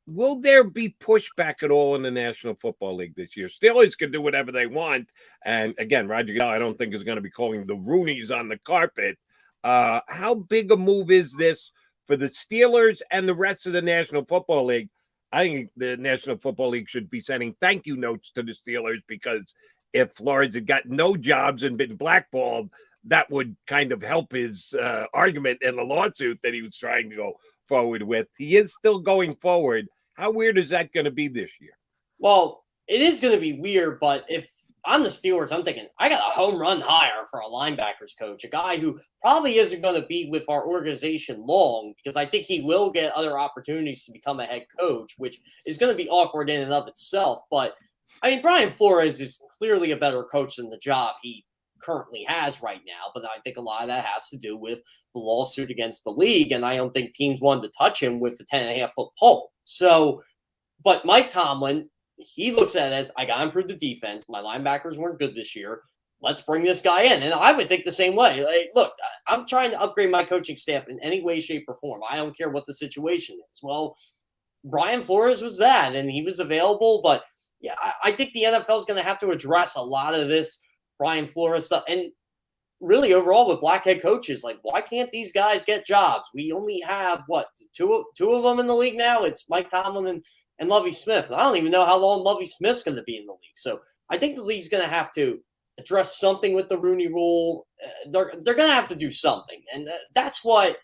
Will there be pushback at all in the National Football League this year? Steelers can do whatever they want. And again, Roger Goodell, I don't think is going to be calling the Rooneys on the carpet. How big a move is this for the Steelers and the rest of the National Football League? I think the National Football League should be sending thank you notes to the Steelers because if Flores had got no jobs and been blackballed, that would kind of help his argument in the lawsuit that he was trying to go forward with. He is still going forward. How weird is that going to be this year? Well, it is going to be weird, but if I'm the Steelers, I'm thinking I got a home run hire for a linebackers coach, a guy who probably isn't going to be with our organization long because I think he will get other opportunities to become a head coach, which is going to be awkward in and of itself. But I mean, Brian Flores is clearly a better coach than the job he currently has right now. But I think a lot of that has to do with the lawsuit against the league. And I don't think teams wanted to touch him with a 10.5-foot pole. So, but Mike Tomlin, he looks at it as, I got to improve the defense. My linebackers weren't good this year. Let's bring this guy in. And I would think the same way. Like, look, I'm trying to upgrade my coaching staff in any way, shape, or form. I don't care what the situation is. Well, Brian Flores was that, and he was available. But, yeah, I think the NFL is going to have to address a lot of this Brian Flores stuff. And really, overall, with black head coaches, like, why can't these guys get jobs? We only have, two of them in the league now? It's Mike Tomlin and Lovie Smith. And I don't even know how long Lovie Smith's going to be in the league. So I think the league's going to have to address something with the Rooney Rule. They're going to have to do something. And that's what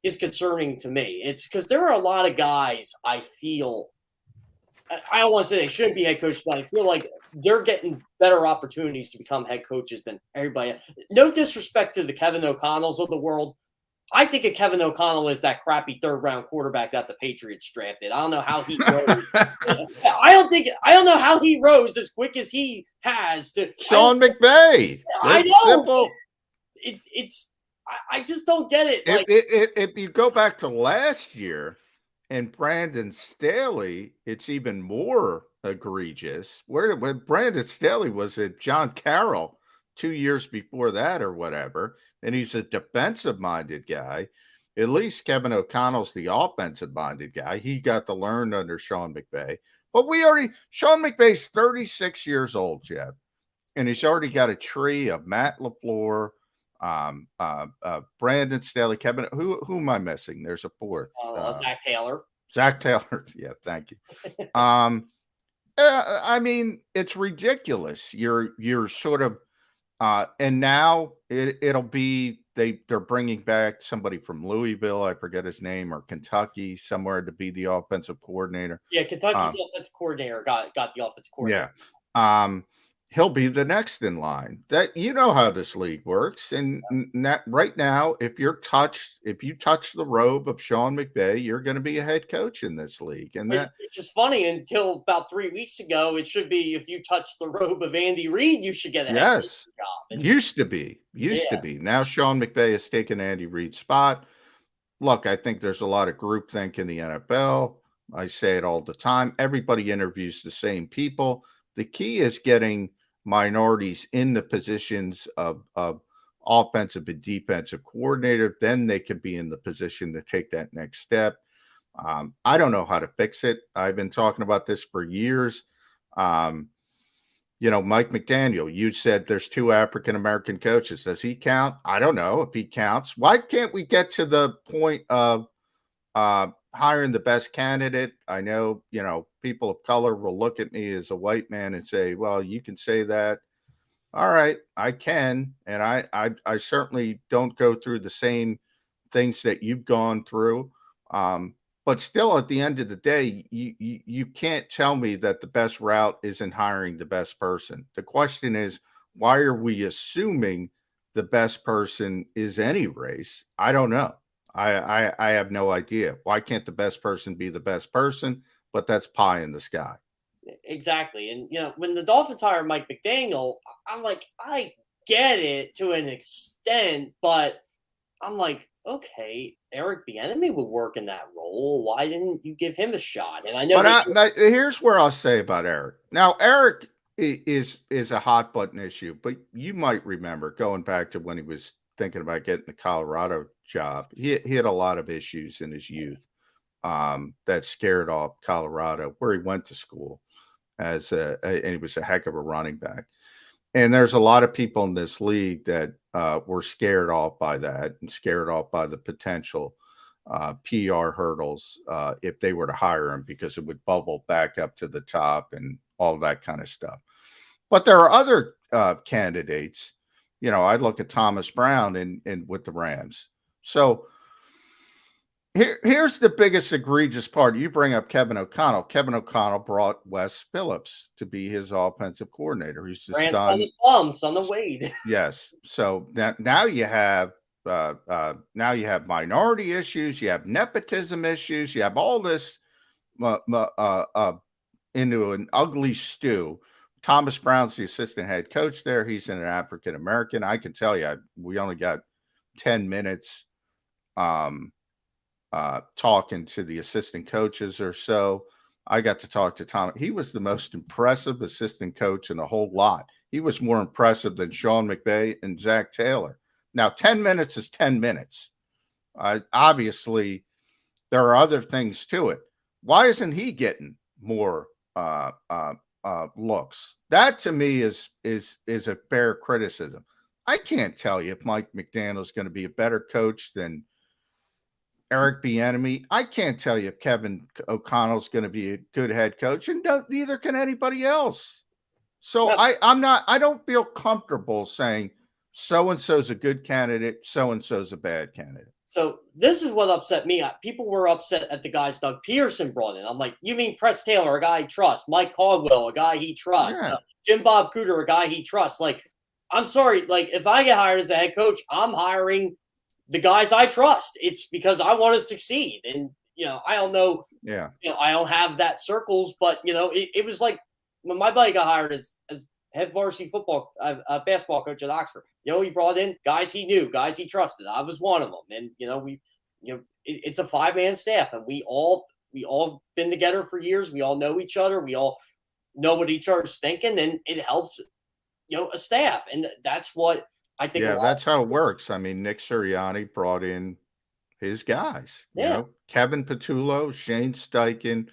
is concerning to me. It's because there are a lot of guys I feel – I don't want to say they shouldn't be head coaches, but I feel like they're getting better opportunities to become head coaches than everybody. No disrespect to the Kevin O'Connells of the world. I think of Kevin O'Connell as that crappy third-round quarterback that the Patriots drafted. I don't know how he rose. I don't know how he rose as quick as he has. Sean McVay. I know. Simple. It's. I just don't get it. Like, If you go back to last year and Brandon Staley, it's even more egregious. When Brandon Staley was at John Carroll 2 years before that or whatever, and he's a defensive-minded guy. At least Kevin O'Connell's the offensive-minded guy. He got to learn under Sean McVay. But Sean McVay's 36 years old, Jeff, and he's already got a tree of Matt LaFleur, Brandon Staley, Kevin. Who am I missing? There's a fourth. Zach Taylor. Zach Taylor. Yeah, thank you. I mean, it's ridiculous. You're sort of, and now it'll be they're bringing back somebody from Louisville. I forget his name, or Kentucky, somewhere to be the offensive coordinator. Yeah, Kentucky's offensive coordinator got the offensive coordinator. Yeah. He'll be the next in line. That, you know how this league works. And that right now, if you touch the robe of Sean McVay, you're going to be a head coach in this league. And it's just funny, until about 3 weeks ago, it should be if you touch the robe of Andy Reid, you should get a head coach job. And used to be. Now Sean McVay has taken Andy Reid's spot. Look, I think there's a lot of groupthink in the NFL. I say it all the time. Everybody interviews the same people. The key is getting minorities in the positions of offensive and defensive coordinator. Then they could be in the position to take that next step. I don't know how to fix it. I've been talking about this for years. Mike McDaniel, you said there's 2 African-American coaches. Does he count? I don't know if he counts. Why can't we get to the point of hiring the best candidate? I know, people of color will look at me as a white man and say, well, you can say that. All right, I can. And I certainly don't go through the same things that you've gone through. But still, at the end of the day, you can't tell me that the best route isn't hiring the best person. The question is, why are we assuming the best person is any race? I don't know. I have no idea. Why can't the best person be the best person? But that's pie in the sky. Exactly. And, when the Dolphins hired Mike McDaniel, I'm like, I get it to an extent, but I'm like, okay, Eric Bieniemy would work in that role. Why didn't you give him a shot? And I know. But here's where I'll say about Eric. Now, Eric is a hot button issue, but you might remember going back to when he was thinking about getting the Colorado job. He had a lot of issues in his youth that scared off Colorado, where he went to school, and he was a heck of a running back. And there's a lot of people in this league that were scared off by that, and scared off by the potential PR hurdles if they were to hire him, because it would bubble back up to the top and all that kind of stuff. But there are other candidates. I look at Thomas Brown and with the Rams. So here's the biggest egregious part. You bring up Kevin O'Connell. Kevin O'Connell brought Wes Phillips to be his offensive coordinator. He's the son of Wade. Yes. So now you have minority issues. You have nepotism issues. You have all this into an ugly stew. Thomas Brown's the assistant head coach there. He's an African American. I can tell you, we only got 10 minutes talking to the assistant coaches or so. I got to talk to Tom. He was the most impressive assistant coach in the whole lot. He was more impressive than Sean McVay and Zach Taylor. Now, 10 minutes is 10 minutes. Obviously, there are other things to it. Why isn't he getting more looks? That to me is a fair criticism. I can't tell you if Mike McDaniel is going to be a better coach than Eric Bieniemy. I can't tell you if Kevin O'Connell is going to be a good head coach, and neither can anybody else. So I don't feel comfortable saying so-and-so is a good candidate, so-and-so is a bad candidate. So this is what upset me. People were upset at the guys Doug Peterson brought in. I'm like, you mean Press Taylor, a guy he trusts, Mike Caldwell, a guy he trusts, Jim Bob Cooter, a guy he trusts. Like, I'm sorry, like, if I get hired as a head coach, I'm hiring the guys I trust. It's because I want to succeed. And, I don't know. Yeah. I don't have that circles, but, it was like when my buddy got hired as head varsity football basketball coach at Oxford. He brought in guys he knew, guys he trusted. I was one of them, and it's a 5-man staff, and we all been together for years. We all know each other. We all know what each other's thinking, and it helps a staff, and that's what I think. Yeah, that's how it works. I mean, Nick Sirianni brought in his guys. Kevin Patullo, Shane Steichen.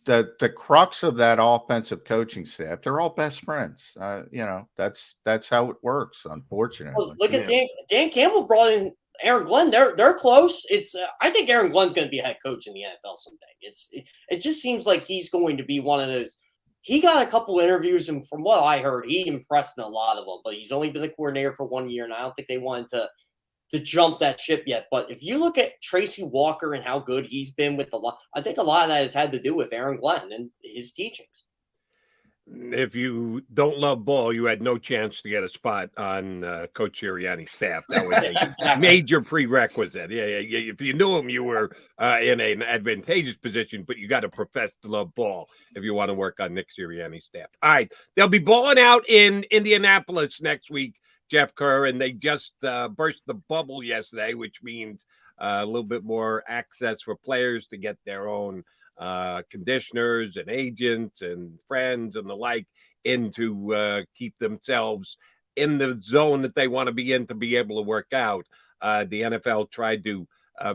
The crux of that offensive coaching staff, they're all best friends. That's how it works, unfortunately. Well, look at Dan Campbell brought in Aaron Glenn. They're close. It's I think Aaron Glenn's going to be a head coach in the NFL someday. It just seems like he's going to be one of those. He got a couple interviews, and from what I heard, he impressed in a lot of them. But he's only been the coordinator for 1 year, and I don't think they wanted to jump that ship yet. But if you look at Tracy Walker and how good he's been with I think a lot of that has had to do with Aaron Glenn and his teachings. If you don't love ball, you had no chance to get a spot on Coach Sirianni's staff. That was a major prerequisite. Yeah. If you knew him, you were in an advantageous position, but you got to profess to love ball if you want to work on Nick Sirianni's staff. All right. They'll be balling out in Indianapolis next week, Jeff Kerr, and they just burst the bubble yesterday, which means a little bit more access for players to get their own conditioners and agents and friends and the like in to keep themselves in the zone that they want to be in to be able to work out. The NFL tried to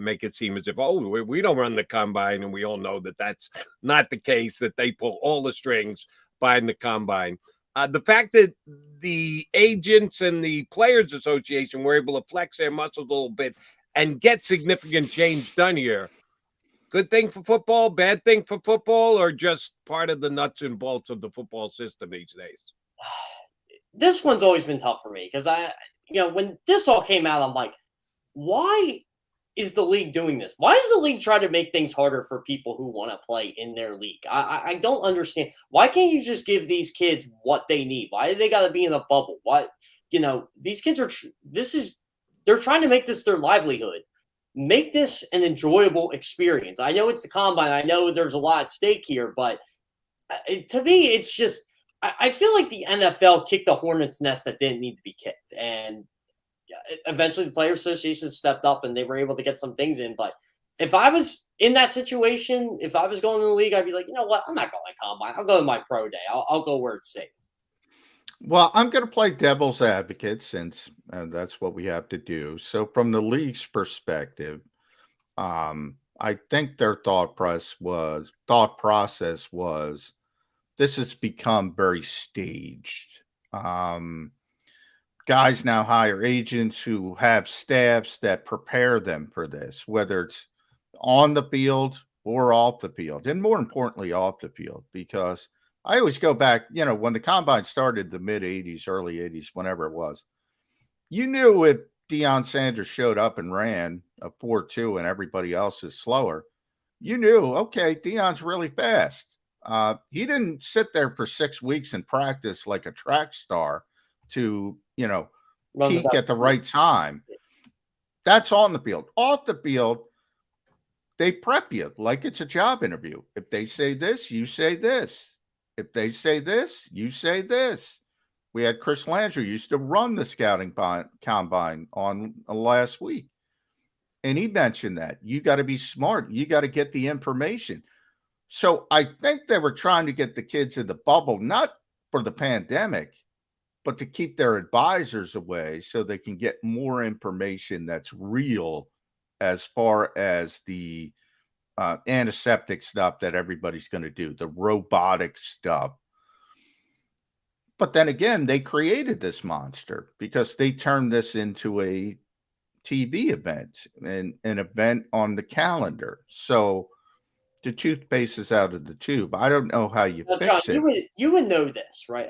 make it seem as if, we don't run the combine, and we all know that that's not the case, that they pull all the strings behind the combine. The fact that the agents and the Players Association were able to flex their muscles a little bit and get significant change done here, good thing for football, bad thing for football, or just part of the nuts and bolts of the football system these days? This one's always been tough for me because when this all came out, I'm like, why is the league doing this? Why does the league try to make things harder for people who want to play in their league? I don't understand. Why can't you just give these kids what they need? Why do they got to be in a bubble? Why, these kids they're trying to make this their livelihood. Make this an enjoyable experience. I know it's the combine. I know there's a lot at stake here, but to me, it's just, I feel like the NFL kicked a hornet's nest that didn't need to be kicked. And eventually the Players Association stepped up and they were able to get some things in. But if I was in that situation, if I was going to the league, I'd be like, you know what? I'm not going to combine. I'll go to my pro day. I'll go where it's safe. Well, I'm going to play devil's advocate since that's what we have to do. So from the league's perspective, I think their thought process was this has become very staged. Guys now hire agents who have staffs that prepare them for this, whether it's on the field or off the field, and more importantly, off the field, because I always go back, when the combine started, the mid 80s, early 80s, whenever it was, you knew if Deion Sanders showed up and ran a 4.2 and everybody else is slower, you knew, okay, Deion's really fast. He didn't sit there for 6 weeks and practice like a track star to, peak at the right time. That's on the field. Off the field, they prep you like it's a job interview. If they say this, you say this. If they say this, you say this. We had Chris Landry used to run the scouting combine on last week. And he mentioned that you got to be smart. You got to get the information. So I think they were trying to get the kids in the bubble, not for the pandemic, but to keep their advisors away so they can get more information that's real as far as the antiseptic stuff that everybody's going to do, the robotic stuff. But then again, they created this monster because they turned this into a TV event and an event on the calendar. So the toothpaste is out of the tube. I don't know how you fix John, it. You would know this, right?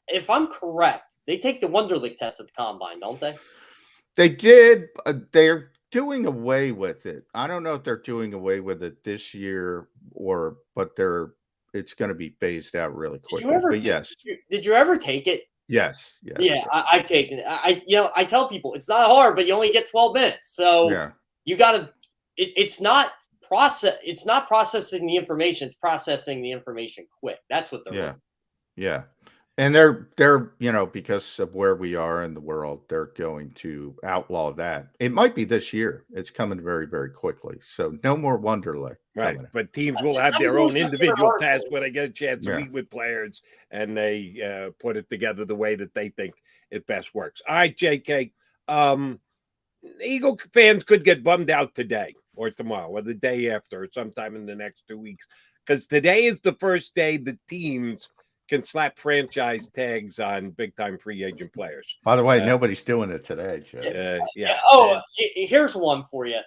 If I'm correct, they take the Wonderlic test at the combine, don't they? They did. They're doing away with it. I don't know if they're doing away with it this year but it's going to be phased out really quickly. Yes. Did you ever take it? Yes. Yeah, I've taken it. I tell people it's not hard, but you only get 12 minutes. So you got to. It's not processing the information. It's processing the information quick. That's what they're doing. Yeah. And they're because of where we are in the world, they're going to outlaw that. It might be this year. It's coming very, very quickly. So no more Wonderlic. Right, but teams will have their own individual tasks when they get a chance to meet with players, and they put it together the way that they think it best works. All right, JK. Eagle fans could get bummed out today or tomorrow or the day after or sometime in the next 2 weeks, because today is the first day the teams can slap franchise tags on big-time free agent players. By the way, nobody's doing it today, Joe. Yeah. Oh, here's one for you.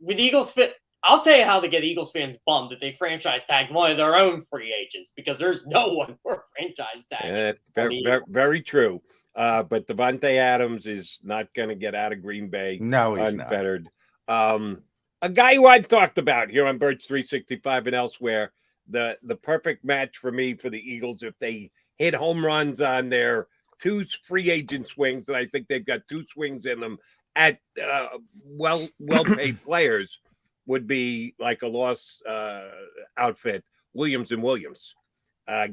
With Eagles fit. I'll tell you how to get Eagles fans bummed that they franchise tagged one of their own free agents, because there's no one for franchise tag. Very true. But Devontae Adams is not going to get out of Green Bay unfettered. A guy who I've talked about here on Birds 365 and elsewhere, the perfect match for me for the Eagles if they hit home runs on their 2 free agent swings, and I think they've got 2 swings in them at well-paid players, would be like a loss outfit, Williams and Williams.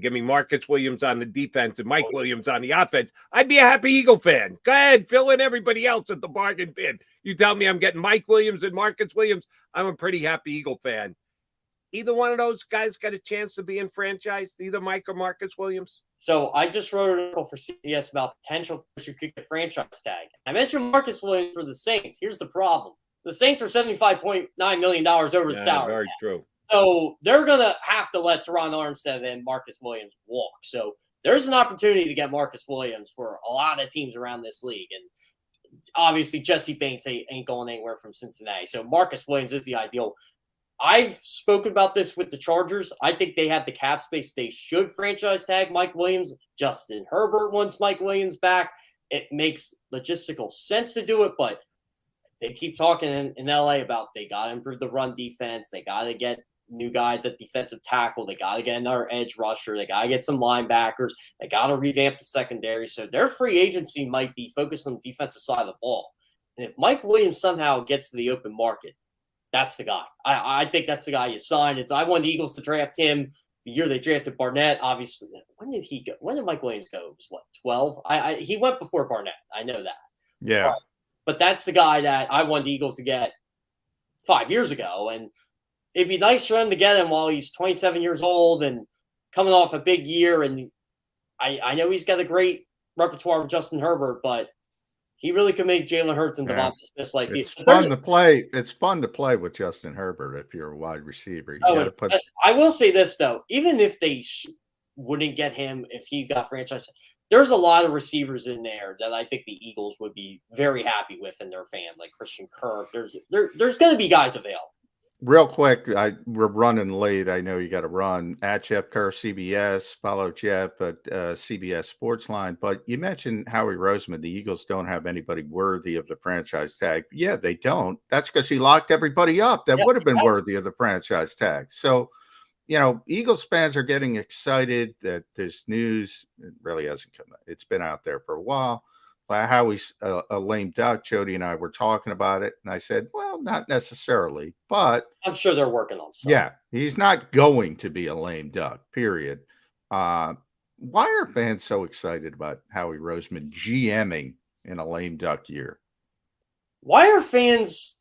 Give me Marcus Williams on the defense and Mike Williams on the offense. I'd be a happy Eagle fan. Go ahead, fill in everybody else at the bargain bin. You tell me I'm getting Mike Williams and Marcus Williams, I'm a pretty happy Eagle fan. Either one of those guys got a chance to be in franchise, either Mike or Marcus Williams? So I just wrote an article for CBS about potential who could get franchise tag. I mentioned Marcus Williams for the Saints. Here's the problem. The Saints are $75.9 million over the salary. Very true. So they're going to have to let Teron Armstead and Marcus Williams walk. So there's an opportunity to get Marcus Williams for a lot of teams around this league. And obviously Jesse Bates ain't going anywhere from Cincinnati. So Marcus Williams is the ideal. I've spoken about this with the Chargers. I think they have the cap space. They should franchise tag Mike Williams. Justin Herbert wants Mike Williams back. It makes logistical sense to do it, but they keep talking in LA about they got to improve the run defense. They got to get new guys at defensive tackle. They got to get another edge rusher. They got to get some linebackers. They got to revamp the secondary. So their free agency might be focused on the defensive side of the ball. And if Mike Williams somehow gets to the open market, that's the guy. I think that's the guy you sign. I want the Eagles to draft him the year they drafted Barnett. Obviously, when did he go? When did Mike Williams go? It was what, 12? He went before Barnett. I know that. Yeah. But that's the guy that I want the Eagles to get 5 years ago. And it'd be nice for them to get him while he's 27 years old and coming off a big year. And I know he's got a great repertoire with Justin Herbert, but he really could make Jalen Hurts and Devonta Smith's life. It's fun to play. It's fun to play with Justin Herbert if you're a wide receiver. I will say this, though. Even if they wouldn't get him, if he got franchised, there's a lot of receivers in there that I think the Eagles would be very happy with and their fans, like Christian Kirk. There's going to be guys available. Real quick, we're running late. I know you got to run. At Jeff Kerr, CBS. Follow Jeff at CBS Sports Line. But you mentioned Howie Roseman. The Eagles don't have anybody worthy of the franchise tag. Yeah, they don't. That's because he locked everybody up that would have been worthy of the franchise tag. So, Eagles fans are getting excited that this news, it really hasn't come out. It's been out there for a while. Howie's a lame duck. Jody and I were talking about it, and I said, well, not necessarily, but I'm sure they're working on something. Yeah, he's not going to be a lame duck, period. Why are fans so excited about Howie Roseman GMing in a lame duck year? Why do fans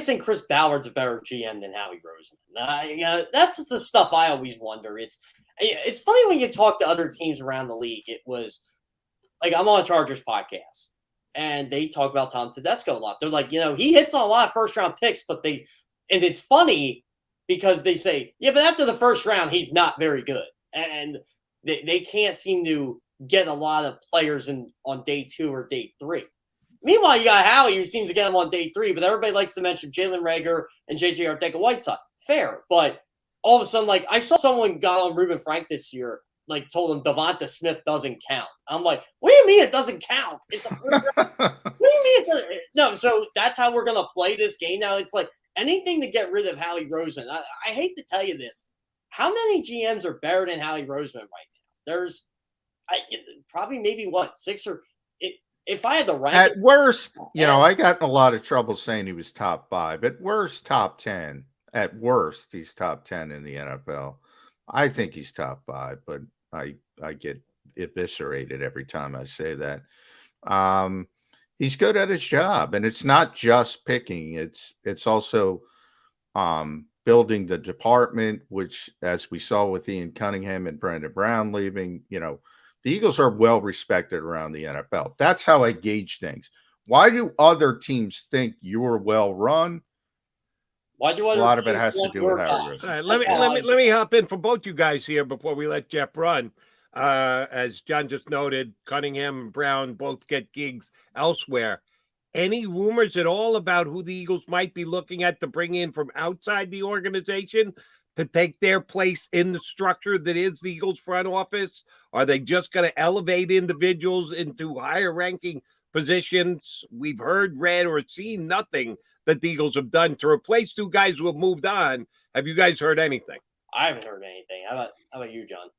think Chris Ballard's a better GM than Howie Roseman? That's the stuff I always wonder. It's funny when you talk to other teams around the league. It was like, I'm on a Chargers podcast, and they talk about Tom Tedesco a lot. They're like, he hits on a lot of first-round picks, and it's funny because they say, yeah, but after the first round, he's not very good. And they can't seem to get a lot of players on day 2 or day 3. Meanwhile, you got Howie, who seems to get them on day 3, but everybody likes to mention Jalen Reagor and J.J. Arcega-Whiteside. Fair, but all of a sudden, I saw someone got on Reuben Frank this year, told him Devonta Smith doesn't count. I'm like, what do you mean it doesn't count? It's a what do you mean it doesn't? No, so that's how we're gonna play this game now. It's like anything to get rid of Howie Roseman. I hate to tell you this. How many GMs are better than Howie Roseman right now? There's probably maybe 6 or. If I had to rank at worst, I got in a lot of trouble saying he was top 5. At worst, top 10. At worst, he's top 10 in the NFL. I think he's top 5, but I get eviscerated every time I say that. He's good at his job, and it's not just picking. It's also building the department, which, as we saw with Ian Cunningham and Brandon Brown leaving, the Eagles are well respected around the NFL. That's how I gauge things. Why do other teams think you're well run? Why do a lot of it has to do with Harry. All right, let me hop in for both you guys here before we let Jeff run. As John just noted, Cunningham and Brown both get gigs elsewhere. Any rumors at all about who the Eagles might be looking at to bring in from outside the organization to take their place in the structure that is the Eagles front office? Are they just going to elevate individuals into higher ranking positions? We've heard, read, or seen nothing that the Eagles have done to replace two guys who have moved on. Have you guys heard anything? I haven't heard anything. How about you, John?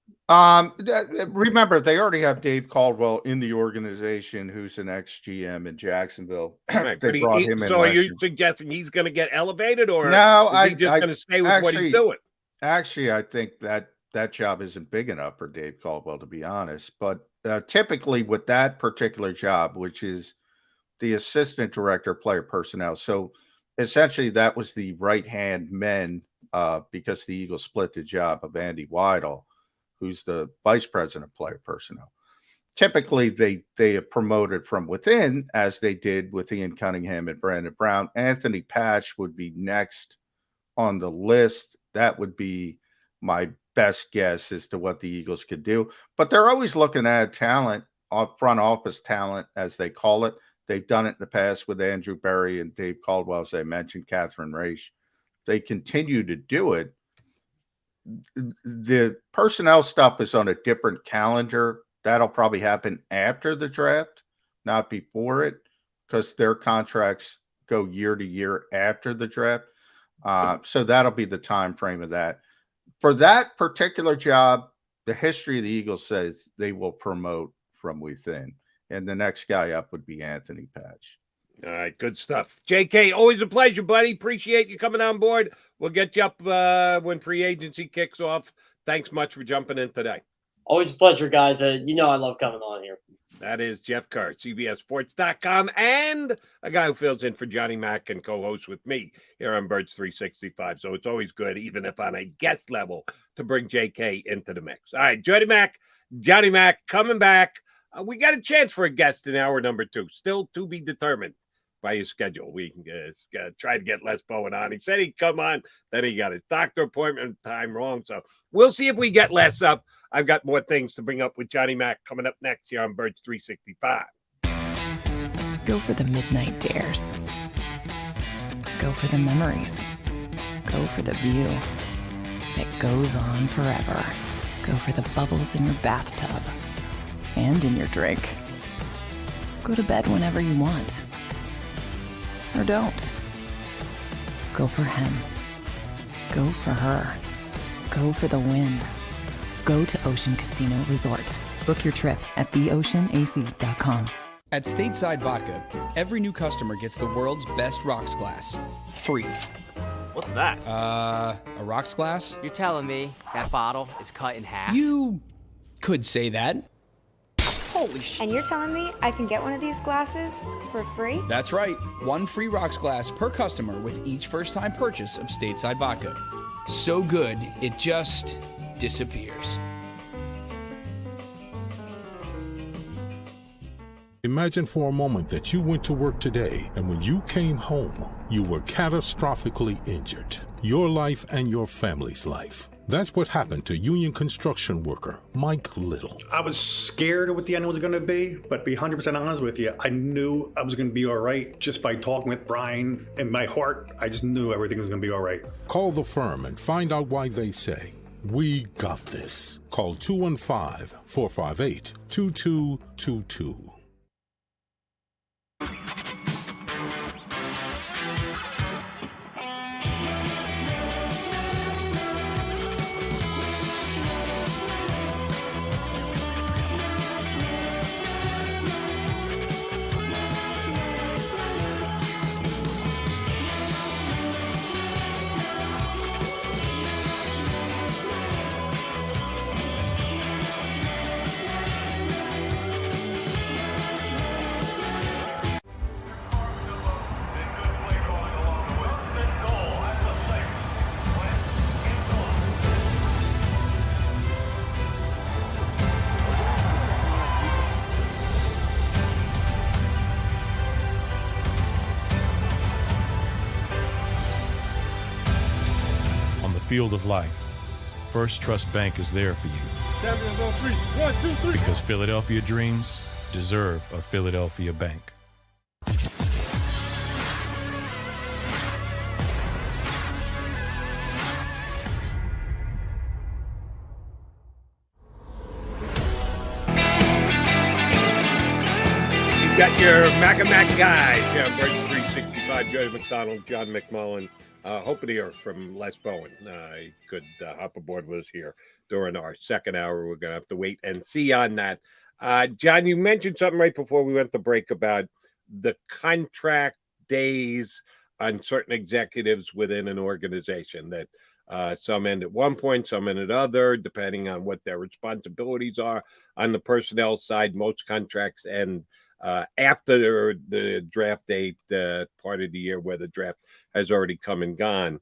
Remember, they already have Dave Caldwell in the organization, who's an ex-GM in Jacksonville. Right, they brought him in. So are you suggesting he's going to get elevated, or no? Is he just going to stay with what he's doing? Actually, I think that job isn't big enough for Dave Caldwell, to be honest. But typically with that particular job, which is the assistant director of player personnel, so essentially that was the right-hand men, because the Eagles split the job of Andy Weidel, who's the vice president of player personnel. Typically, they have promoted from within, as they did with Ian Cunningham and Brandon Brown. Anthony Patch would be next on the list. That would be my best guess as to what the Eagles could do. But they're always looking at talent, front office talent, as they call it. They've done it in the past with Andrew Berry and Dave Caldwell, as I mentioned, Catherine Raish. They continue to do it. The personnel stuff is on a different calendar. That'll probably happen after the draft, not before it, because their contracts go year to year after the draft. So that'll be the time frame of that. For that particular job, the history of the Eagles says they will promote from within. And the next guy up would be Anthony Patch. All right, good stuff. JK, always a pleasure, buddy. Appreciate you coming on board. We'll get you up when free agency kicks off. Thanks much for jumping in today. Always a pleasure, guys. I love coming on here. That is Jeff Kerr, CBSSports.com, and a guy who fills in for Johnny Mack and co-hosts with me here on Birds 365. So it's always good, even if on a guest level, to bring JK into the mix. All right, Johnny Mack coming back. We got a chance for a guest in hour number 2. Still to be determined by his schedule. We can try to get Les Bowen on. He said he'd come on, then he got his doctor appointment time wrong. So we'll see if we get Les up. I've got more things to bring up with Johnny Mack coming up next here on Birds 365. Go for the midnight dares. Go for the memories. Go for the view that goes on forever. Go for the bubbles in your bathtub and in your drink. Go to bed whenever you want. Or don't. Go for him. Go for her. Go for the win. Go to Ocean Casino Resort. Book your trip at theoceanac.com. At Stateside Vodka, every new customer gets the world's best rocks glass. Free. What's that? A rocks glass? You're telling me that bottle is cut in half? You could say that. Holy shit. And you're telling me I can get one of these glasses for free? That's right. 1 free rocks glass per customer with each first-time purchase of Stateside Vodka. So good, it just disappears. Imagine for a moment that you went to work today, and when you came home, you were catastrophically injured. Your life and your family's life. That's what happened to union construction worker Mike Little. I was scared of what the end was going to be, but to be 100% honest with you, I knew I was going to be all right just by talking with Brian. In my heart, I just knew everything was going to be all right. Call the firm and find out why they say, "We got this." Call 215-458-2222. field of life, First Trust Bank is there for you. 1, 2, 3. Because Philadelphia dreams deserve a Philadelphia bank. You got your Mac guys here on Break 365. Joey McDonald, John McMullen. Hoping to hear from Les Bowen. He could hop aboard with us here during our second hour. We're going to have to wait and see on that. John, you mentioned something right before we went to break about the contract days on certain executives within an organization, that some end at one point, some end at other, depending on what their responsibilities are. On the personnel side, most contracts end after the draft date, part of the year where the draft has already come and gone.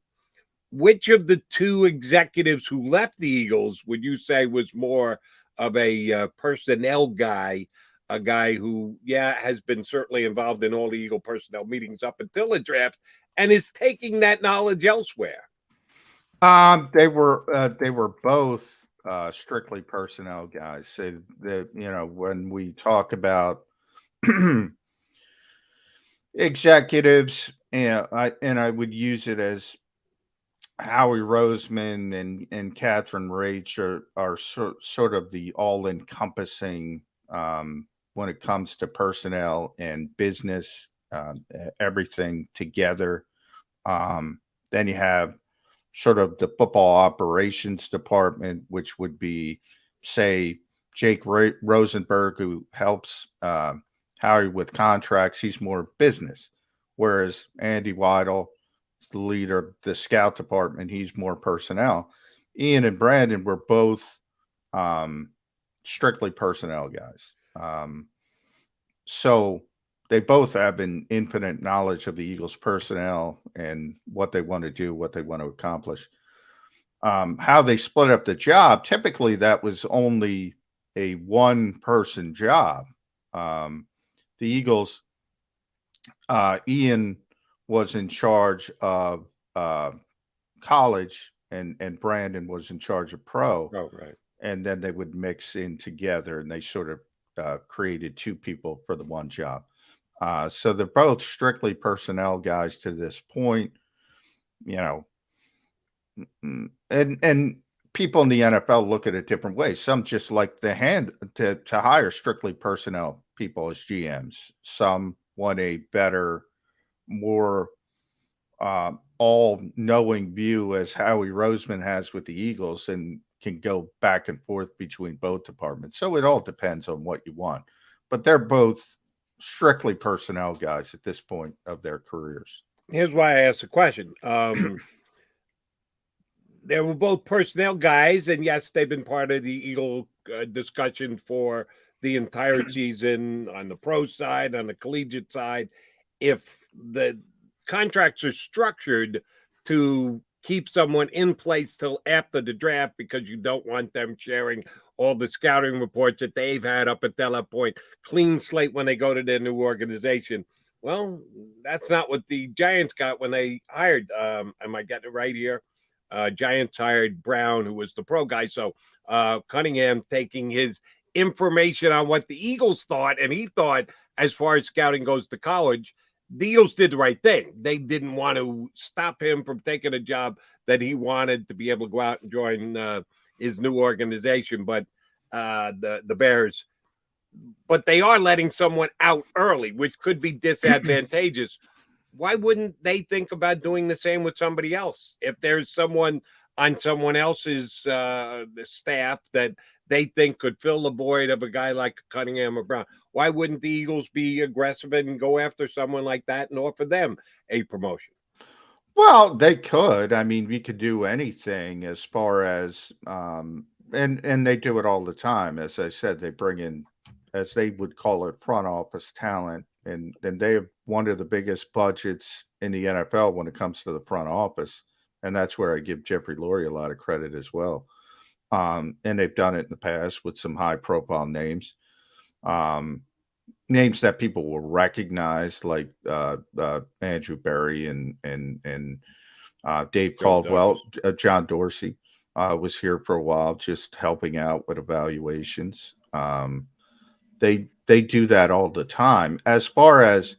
Which of the two executives who left the Eagles would you say was more of a personnel guy, a guy who, has been certainly involved in all the Eagle personnel meetings up until the draft and is taking that knowledge elsewhere? They were both strictly personnel guys. So when we talk about executives, and I would use it as Howie Roseman and Catherine Rach are sort of the all-encompassing when it comes to personnel and business, everything together. Then you have sort of the football operations department, which would be, say, Jake Rosenberg, who helps Howie with contracts. He's more business, whereas Andy Weidel is the leader of the scout department. He's more personnel. Ian and Brandon were both strictly personnel guys. So they both have an infinite knowledge of the Eagles personnel and what they want to do, what they want to accomplish. How they split up the job, typically that was only a one-person job. The Eagles, Ian was in charge of college, and Brandon was in charge of pro. Oh, right. And then they would mix in together, and they sort of created two people for the one job. So they're both strictly personnel guys to this point, and people in the NFL look at it different ways. Some just like to hire strictly personnel people as GMs. Some want a better, more all-knowing view, as Howie Roseman has with the Eagles, and can go back and forth between both departments. So it all depends on what you want. But they're both strictly personnel guys at this point of their careers. Here's why I asked the question. They were both personnel guys, and yes, they've been part of the Eagle discussion for the entire season on the pro side, on the collegiate side. If the contracts are structured to keep someone in place till after the draft because you don't want them sharing all the scouting reports that they've had up until that point, clean slate when they go to their new organization. Well, that's not what the Giants got when they hired. Am I getting it right here? Giants hired Brown, who was the pro guy. So Cunningham taking his information on what the Eagles thought, and he thought, as far as scouting goes to college, the Eagles did the right thing. They didn't want to stop him from taking a job that he wanted to be able to go out and join his new organization. But the Bears, but they are letting someone out early, which could be disadvantageous. Why wouldn't they think about doing the same with somebody else? If there's someone on someone else's staff that they think could fill the void of a guy like Cunningham or Brown, why wouldn't the Eagles be aggressive and go after someone like that and offer them a promotion? Well, they could. I mean, we could do anything as far as and they do it all the time. As I said, they bring in, as they would call it, front office talent, and they have one of the biggest budgets in the NFL when it comes to the front office. And that's where I give Jeffrey Lurie a lot of credit as well. And they've done it in the past with some high-profile names, names that people will recognize, like Andrew Berry and Dave Caldwell, John Dorsey was here for a while, just helping out with evaluations. They do that all the time. As far as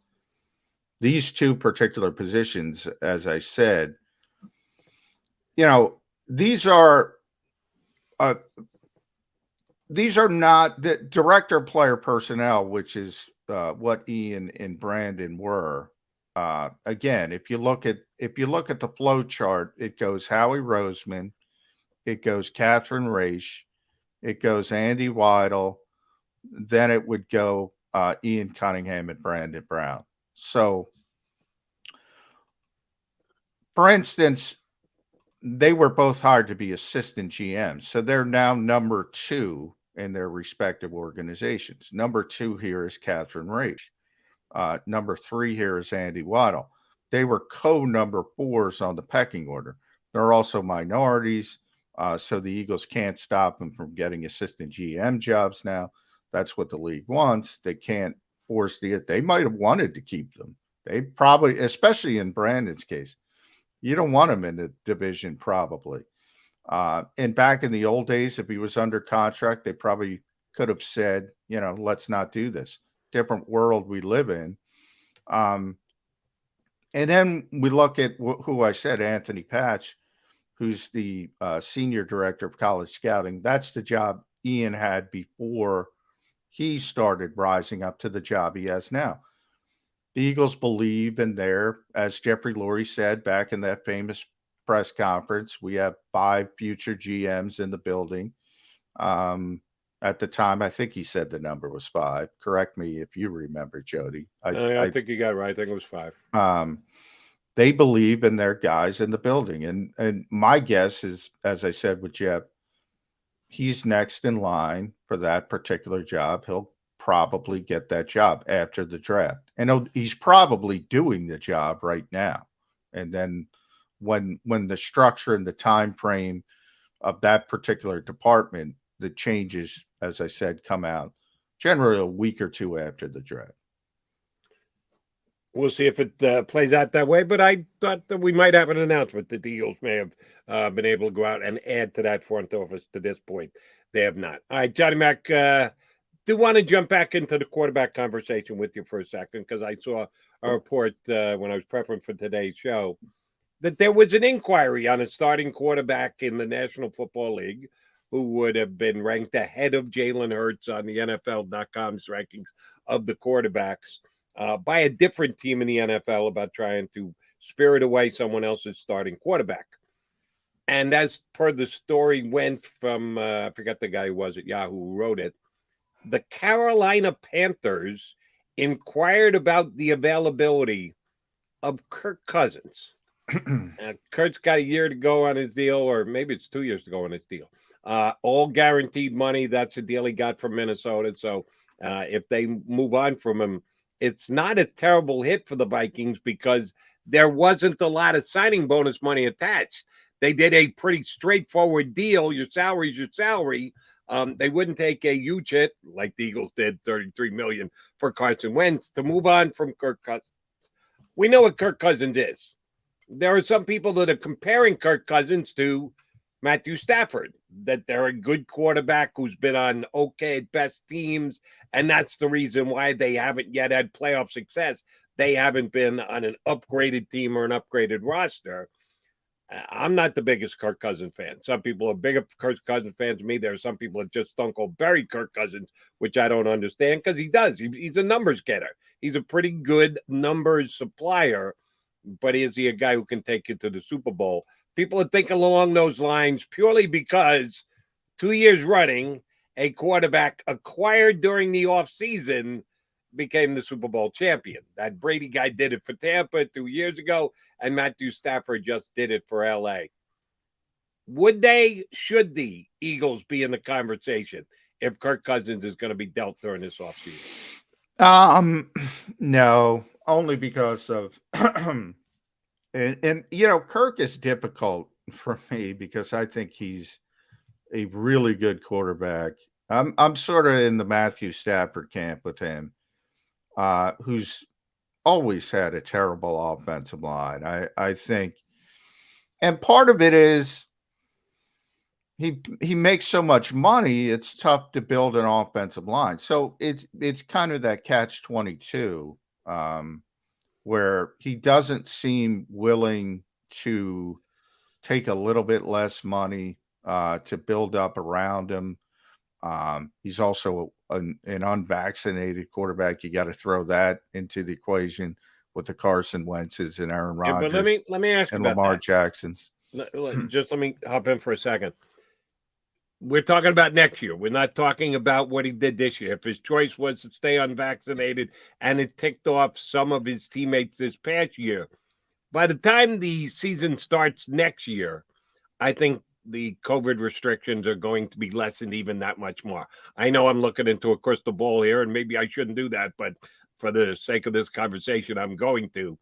these two particular positions, as I said, these are not the director of player personnel, which is what Ian and Brandon were. Again, if you look at the flow chart, it goes Howie Roseman, it goes Catherine Raish, it goes Andy Weidel, then it would go Ian Cunningham and Brandon Brown. So, for instance, they were both hired to be assistant GMs. So they're now number 2 in their respective organizations. Number 2 here is Catherine Raish. Number 3 here is Andy Weidel. They were co-number 4s on the pecking order. They're also minorities, so the Eagles can't stop them from getting assistant GM jobs now. That's what the league wants. They can't force they might have wanted to keep them. They probably, especially in Brandon's case, you don't want him in the division probably. And back in the old days, if he was under contract, they probably could have said, let's not do this. Different world we live in. And then we look at who I said, Anthony Patch, who's the senior director of college scouting. That's the job Ian had before he started rising up to the job he has now. The Eagles believe in as Jeffrey Lurie said back in that famous press conference, we have 5 future GMs in the building. At the time, I think he said the number was 5. Correct me if you remember, Jody. I think you got it right. I think it was 5. They believe in their guys in the building. And my guess is, as I said with Jeff, he's next in line for that particular job. He'll probably get that job after the draft. And he's probably doing the job right now. And then when the structure and the time frame of that particular department, the changes, as I said, come out generally a week or 2 after the draft. We'll see if it plays out that way, but I thought that we might have an announcement that the Eagles may have been able to go out and add to that front office. To this point, they have not. All right, Johnny Mac, do want to jump back into the quarterback conversation with you for a second, because I saw a report when I was preparing for today's show that there was an inquiry on a starting quarterback in the National Football League who would have been ranked ahead of Jalen Hurts on the NFL.com's rankings of the quarterbacks by a different team in the NFL about trying to spirit away someone else's starting quarterback. And as per the story went from, I forgot the guy who was at Yahoo who wrote it, the Carolina Panthers inquired about the availability of Kirk Cousins. Kurt's got a year to go on his deal, or maybe it's 2 years to go on his deal. All guaranteed money. That's a deal he got from Minnesota. So if they move on from him, it's not a terrible hit for the Vikings because there wasn't a lot of signing bonus money attached. They did a pretty straightforward deal. Your salary is your salary. They wouldn't take a huge hit like the Eagles did, $33 million for Carson Wentz to move on from Kirk Cousins. We know what Kirk Cousins is. There are some people that are comparing Kirk Cousins to Matthew Stafford, that they're a good quarterback who's been on okay at best teams, and that's the reason why they haven't yet had playoff success. They haven't been on an upgraded team or an upgraded roster. I'm not the biggest Kirk Cousins fan. Some people are bigger Kirk Cousins fans than me. There are some people that just don't go bury Kirk Cousins, which I don't understand because he does. He's a numbers getter. He's a pretty good numbers supplier, but is he a guy who can take you to the Super Bowl? People are thinking along those lines purely because 2 years running, a quarterback acquired during the offseason became the Super Bowl champion. That Brady guy did it for Tampa 2 years ago, and Matthew Stafford just did it for L.A. Should the Eagles be in the conversation if Kirk Cousins is going to be dealt during this offseason? No, only because of and you know, Kirk is difficult for me because I think he's a really good quarterback. I'm sort of in the Matthew Stafford camp with him, who's always had a terrible offensive line. I think And part of it is he makes so much money, it's tough to build an offensive line. So it's kind of that catch-22, where he doesn't seem willing to take a little bit less money to build up around him. He's also an unvaccinated quarterback. You got to throw that into the equation with the Carson Wentz's and Aaron Rodgers. But let me ask you and about Lamar that. Jackson's. Just let me hop in for a second. We're talking about next year. We're not talking about what he did this year. If his choice was to stay unvaccinated and it ticked off some of his teammates this past year, by the time the season starts next year, I think the COVID restrictions are going to be lessened even that much more. I know I'm looking into a crystal ball here, and maybe I shouldn't do that, but for the sake of this conversation, I'm going to.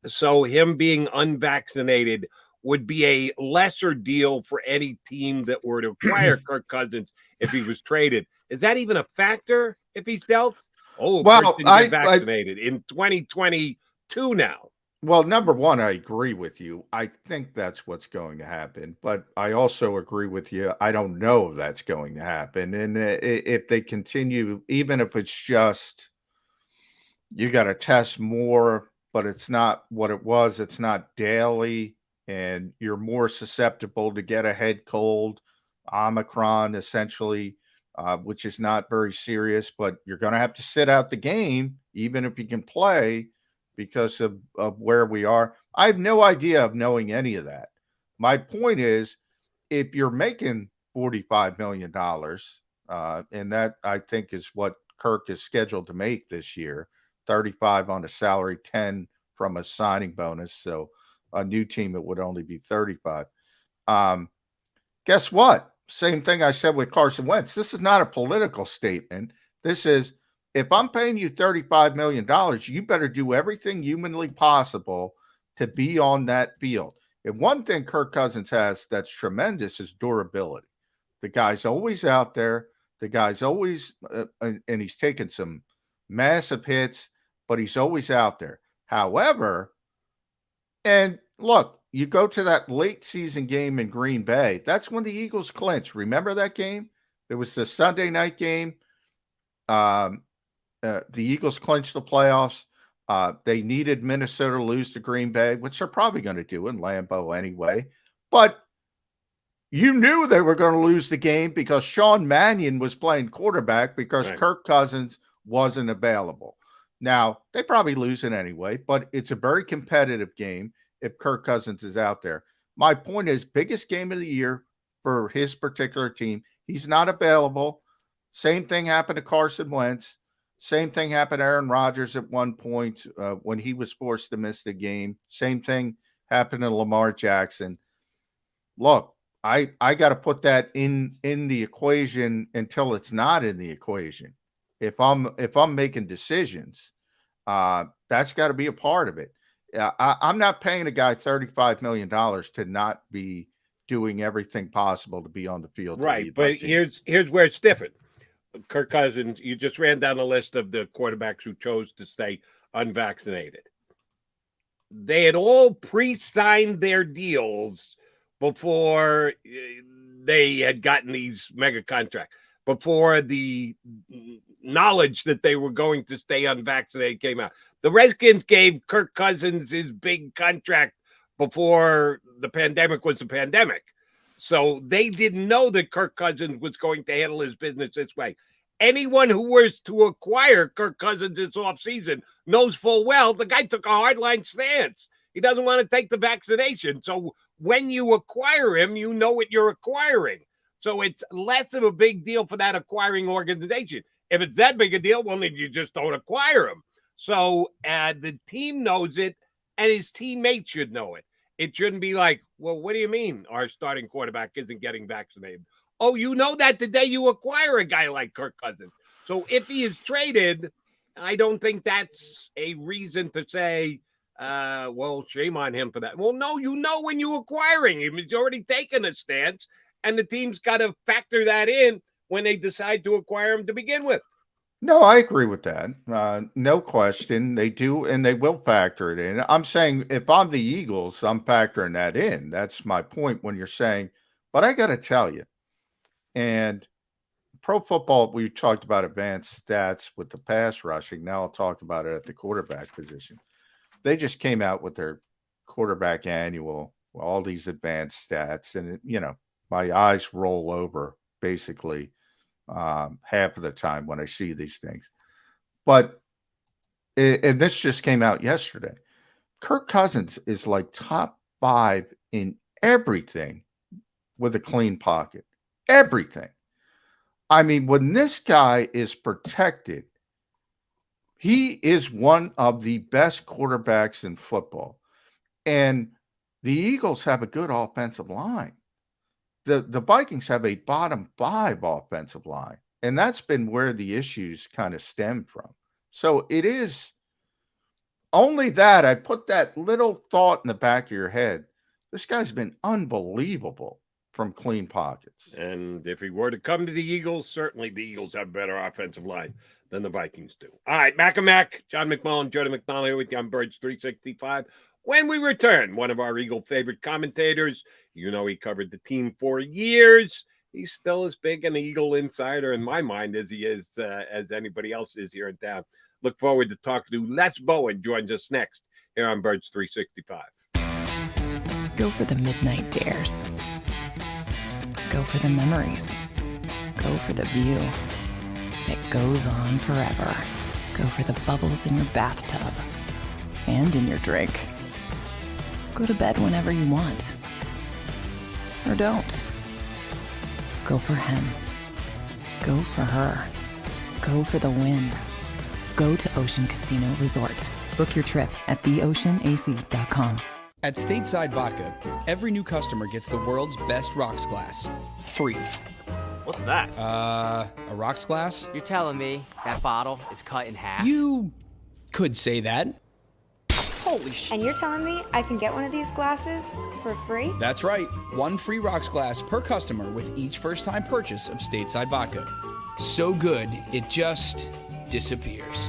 So him being unvaccinated would be a lesser deal for any team that were to acquire Kirk Cousins if he was traded. Is that even a factor if he's dealt? Oh, well, Kirk didn't get vaccinated in 2022 now. Well, number one, I agree with you. I think that's what's going to happen. But I also agree with you. I don't know if that's going to happen. And if they continue, even if it's just you got to test more, but it's not what it was, it's not daily, and you're more susceptible to get a head cold, Omicron, essentially, which is not very serious, but you're going to have to sit out the game, even if you can play, because of where we are. I have no idea of knowing any of that. My point is, if you're making $45 million, and that I think is what Kirk is scheduled to make this year, 35 on a salary, 10 from a signing bonus. So a new team, it would only be 35. Guess what? Same thing I said with Carson Wentz. This is not a political statement. This is, if I'm paying you $35 million, you better do everything humanly possible to be on that field. And one thing Kirk Cousins has that's tremendous is durability. The guy's always out there. The guy's always, and he's taken some massive hits, but he's always out there. However, and look, you go to that late season game in Green Bay. That's when the Eagles clinched. Remember that game? It was the Sunday night game. The Eagles clinched the playoffs. They needed Minnesota to lose to Green Bay, which they're probably going to do in Lambeau anyway. But you knew they were going to lose the game because Sean Mannion was playing quarterback because Kirk Cousins wasn't available. Now, they probably lose it anyway, but it's a very competitive game if Kirk Cousins is out there. My point is, biggest game of the year for his particular team, he's not available. Same thing happened to Carson Wentz. Same thing happened to Aaron Rodgers at one point when he was forced to miss the game. Same thing happened to Lamar Jackson. Look, I got to put that in the equation until it's not in the equation. If I'm making decisions, that's got to be a part of it. I'm not paying a guy $35 million to not be doing everything possible to be on the field. Right, but here's where it's different. Kirk Cousins, you just ran down a list of the quarterbacks who chose to stay unvaccinated. They had all pre-signed their deals before they had gotten these mega contracts, before the knowledge that they were going to stay unvaccinated came out. The Redskins gave Kirk Cousins his big contract before the pandemic was a pandemic. So they didn't know that Kirk Cousins was going to handle his business this way. Anyone who was to acquire Kirk Cousins this offseason knows full well the guy took a hardline stance. He doesn't want to take the vaccination. So when you acquire him, you know what you're acquiring. So it's less of a big deal for that acquiring organization. If it's that big a deal, well, then you just don't acquire him. So the team knows it, and his teammates should know it. It shouldn't be like, well, what do you mean our starting quarterback isn't getting vaccinated? Oh, you know that the day you acquire a guy like Kirk Cousins. So if he is traded, I don't think that's a reason to say, well, shame on him for that. Well, no, you know when you're acquiring him, he's already taken a stance, and the team's got to factor that in when they decide to acquire him to begin with. No, I agree with that. No question. They do, and they will factor it in. I'm saying if I'm the Eagles, I'm factoring that in. That's my point when you're saying, but I got to tell you, and pro football, we talked about advanced stats with the pass rushing. Now I'll talk about it at the quarterback position. They just came out with their quarterback annual, all these advanced stats, and my eyes roll over basically half of the time when I see these things. But and this just came out yesterday. Kirk Cousins is like top 5 in everything with a clean pocket. Everything. I mean, when this guy is protected, he is one of the best quarterbacks in football. And the Eagles have a good offensive line. The Vikings have a bottom 5 offensive line. And that's been where the issues kind of stem from. So it is only that. I put that little thought in the back of your head. This guy's been unbelievable from clean pockets. And if he were to come to the Eagles, certainly the Eagles have a better offensive line than the Vikings do. All right, Mac, John McMullen, Jordan McDonald here with you on Birds 365. When we return, one of our Eagle favorite commentators, he covered the team for years. He's still as big an Eagle insider in my mind as he is as anybody else is here in town. Look forward to talking to Les Bowen. Joins us next here on Birds 365. Go for the midnight dares. Go for the memories. Go for the view that goes on forever. Go for the bubbles in your bathtub and in your drink. Go to bed whenever you want. Or don't. Go for him. Go for her. Go for the win. Go to Ocean Casino Resort. Book your trip at theoceanac.com. At Stateside Vodka, every new customer gets the world's best rocks glass. Free. What's that? A rocks glass? You're telling me that bottle is cut in half? You could say that. Holy shit. And you're telling me I can get one of these glasses for free? That's right. 1 free rocks glass per customer with each first-time purchase of Stateside Vodka. So good, it just disappears.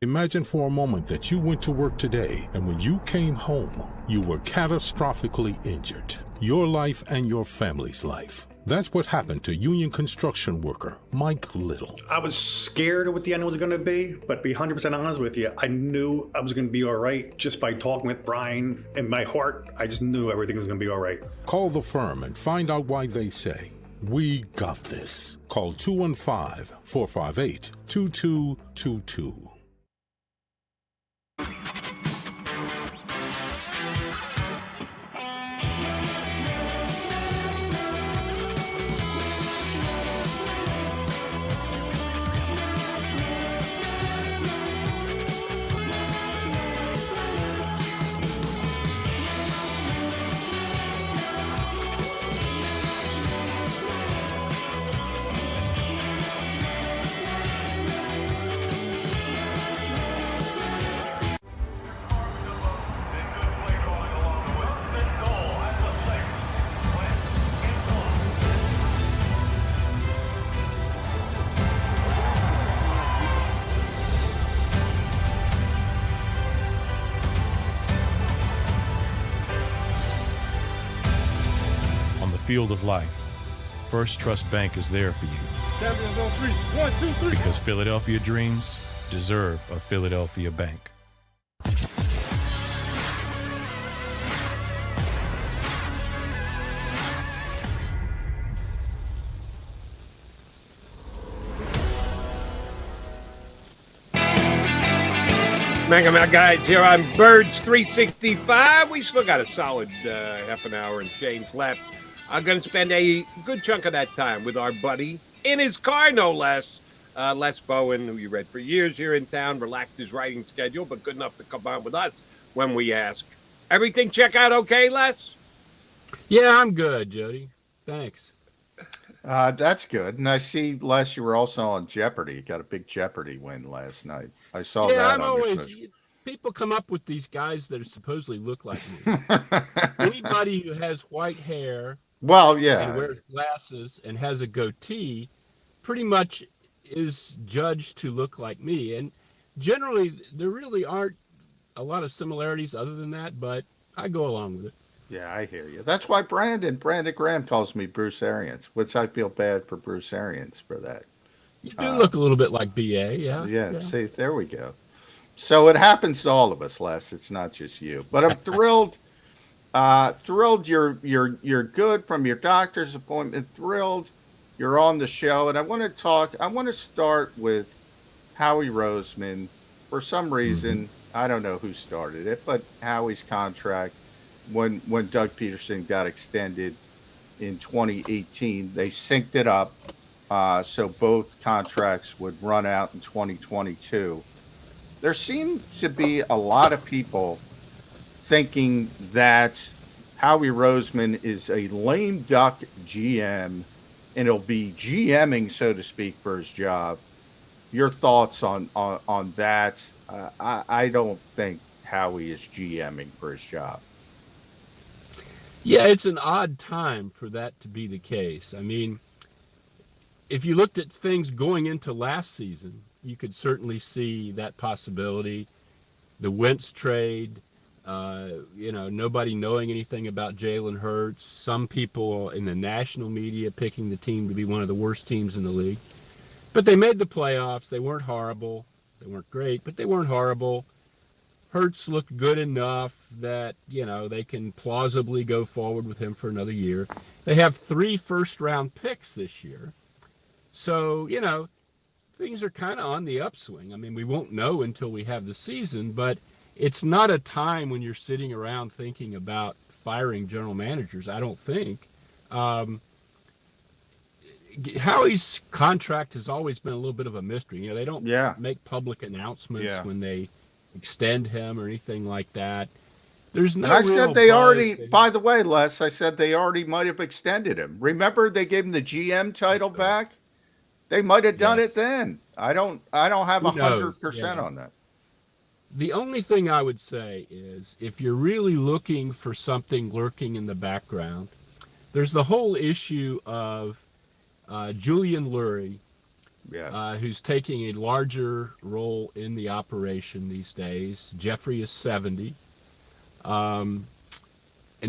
Imagine for a moment that you went to work today and when you came home, you were catastrophically injured. Your life and your family's life. That's what happened to union construction worker Mike Little. I was scared of what the end was going to be, but to be 100% honest with you, I knew I was going to be all right just by talking with Brian. In my heart, I just knew everything was going to be all right. Call the firm and find out why they say, "We got this." Call 215-458-2222. Field of life, First Trust Bank is there for you. Champions on 3. 1, 2, 3. Because Philadelphia dreams deserve a Philadelphia bank. Mega guys here on Birds 365. We still got a solid half an hour and change left. I'm going to spend a good chunk of that time with our buddy, in his car no less, Les Bowen, who you read for years here in town, relaxed his writing schedule, but good enough to come on with us when we ask. Everything check out okay, Les? Yeah, I'm good, Jody. Thanks. That's good. And I see, Les, you were also on Jeopardy. You got a big Jeopardy win last night. I saw that. I'm always. People come up with these guys that supposedly look like me. Anybody who has white hair Well, yeah. And wears glasses and has a goatee, pretty much is judged to look like me. And generally, there really aren't a lot of similarities other than that, but I go along with it. Yeah, I hear you. That's why Brandon Graham calls me Bruce Arians, which I feel bad for Bruce Arians for that. You do look a little bit like BA, yeah. Yeah, see, there we go. So it happens to all of us, Les. It's not just you. But I'm thrilled. Thrilled you're good from your doctor's appointment. Thrilled you're on the show. And I want to start with Howie Roseman. For some reason, I don't know who started it, but Howie's contract, when Doug Peterson got extended in 2018, they synced it up so both contracts would run out in 2022. There seem to be a lot of people thinking that Howie Roseman is a lame duck GM and he'll be GMing, so to speak, for his job. Your thoughts on that? I don't think Howie is GMing for his job. Yeah, it's an odd time for that to be the case. I mean, if you looked at things going into last season, you could certainly see that possibility. The Wentz trade, nobody knowing anything about Jalen Hurts, some people in the national media picking the team to be one of the worst teams in the league. But they made the playoffs. They weren't horrible. They weren't great, but they weren't horrible. Hurts looked good enough that, they can plausibly go forward with him for another year. They have 3 first-round picks this year. So, things are kind of on the upswing. I mean, we won't know until we have the season, but it's not a time when you're sitting around thinking about firing general managers, I don't think. Howie's contract has always been a little bit of a mystery. They don't make public announcements when they extend him or anything like that. There's no. And I said they already. By the way, Les, I said they already might have extended him. Remember, they gave him the GM title back. They might have done it then. I don't have 100% on that. The only thing I would say is, if you're really looking for something lurking in the background, there's the whole issue of Julian Lurie, who's taking a larger role in the operation these days. Jeffrey is 70. And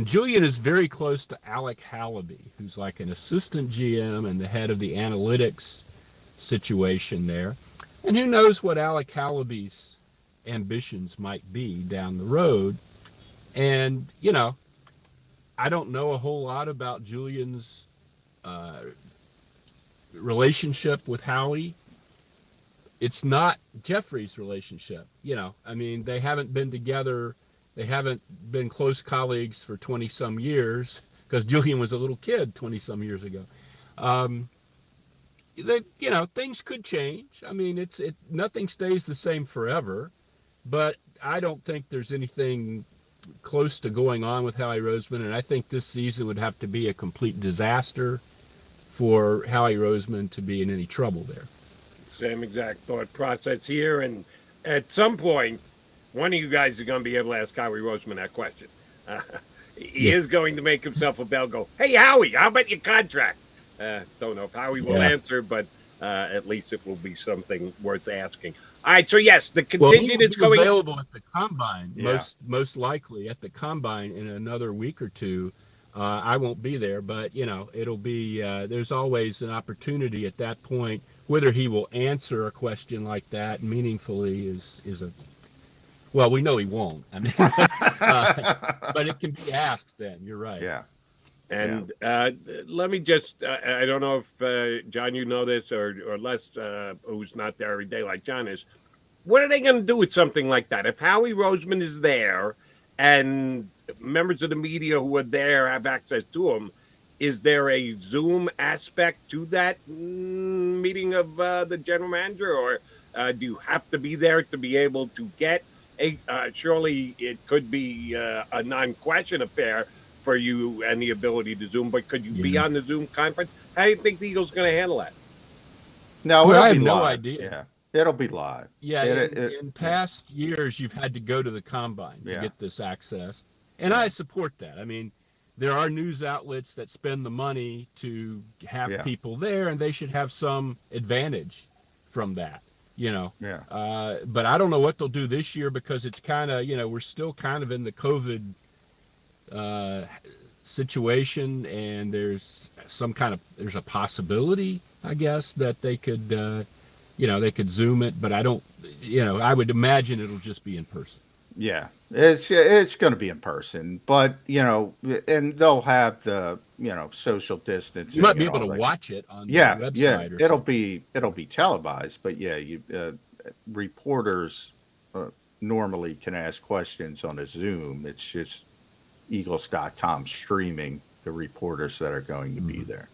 Julian is very close to Alec Hallaby, who's like an assistant GM and the head of the analytics situation there. And who knows what Alec Hallaby's ambitions might be down the road. And, I don't know a whole lot about Julian's relationship with Howie. It's not Jeffrey's relationship. I mean, they haven't been together. They haven't been close colleagues for 20 some years, because Julian was a little kid 20 some years ago. Things could change. I mean, nothing stays the same forever, but I don't think there's anything close to going on with Howie Roseman. And I think this season would have to be a complete disaster for Howie Roseman to be in any trouble there. Same exact thought process here. And at some point, one of you guys is going to be able to ask Howie Roseman that question. He is going to make himself a bell go, hey, Howie, how about your contract? Don't know if Howie will answer, but at least it will be something worth asking. All right, so yes, the contingent is going available at the combine. Most likely at the combine in another week or two. I won't be there, but it'll be. There's always an opportunity at that point. Whether he will answer a question like that meaningfully is a. Well, we know he won't. I mean, but it can be asked. Then you're right. Yeah. And let me just, I don't know if, John, you know this, or Les, who's not there every day like John is. What are they going to do with something like that? If Howie Roseman is there and members of the media who are there have access to him, is there a Zoom aspect to that meeting of the general manager? Or do you have to be there to be able to get a, surely it could be a non-question affair for you and the ability to Zoom, but could you be on the Zoom conference? How do you think the Eagles going to handle that? No, I have no idea. Yeah, it'll be live. Yeah, in past years, you've had to go to the combine to get this access, and I support that. I mean, there are news outlets that spend the money to have people there, and they should have some advantage from that, you know. But I don't know what they'll do this year, because it's kind of, you know, we're still kind of in the COVID situation, and there's a possibility, I guess, that they could, you know, they could Zoom it, but I don't, you know, I would imagine it'll just be in person. Yeah, it's going to be in person, but you know, and they'll have the, you know, social distance. You might be able to watch it on the website. It'll be televised, but reporters normally can ask questions on a Zoom. It's just Eagles.com streaming the reporters that are going to be there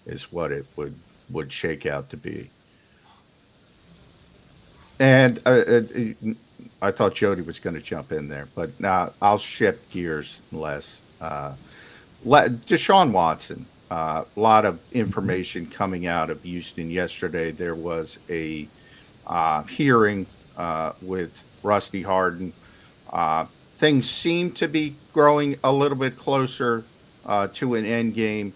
is what it would shake out to be. And I thought Jody was going to jump in there, but now I'll shift gears less. Deshaun Watson, a lot of information coming out of Houston yesterday. There was a hearing with Rusty Hardin. Things seem to be growing a little bit closer to an end game.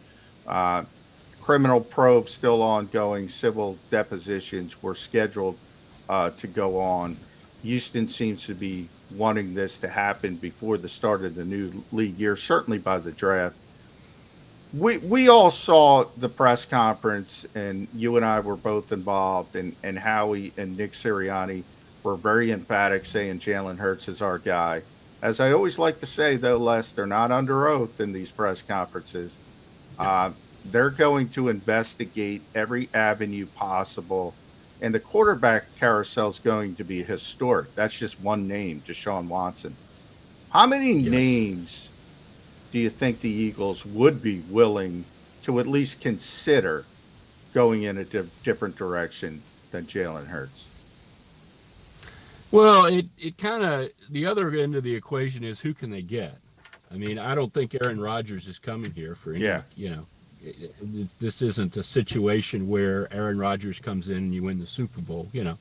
Criminal probe still ongoing. Civil depositions were scheduled to go on. Houston seems to be wanting this to happen before the start of the new league year, certainly by the draft. We all saw the press conference, and you and I were both involved, and Howie and Nick Sirianni were very emphatic, saying Jalen Hurts is our guy. As I always like to say, though, Les, they're not under oath in these press conferences. They're going to investigate every avenue possible. And the quarterback carousel is going to be historic. That's just one name, Deshaun Watson. How many names do you think the Eagles would be willing to at least consider going in a different direction than Jalen Hurts? Well, it kind of, the other end of the equation is, who can they get? I mean, I don't think Aaron Rodgers is coming here for any, you know. This isn't a situation where Aaron Rodgers comes in and you win the Super Bowl, you know.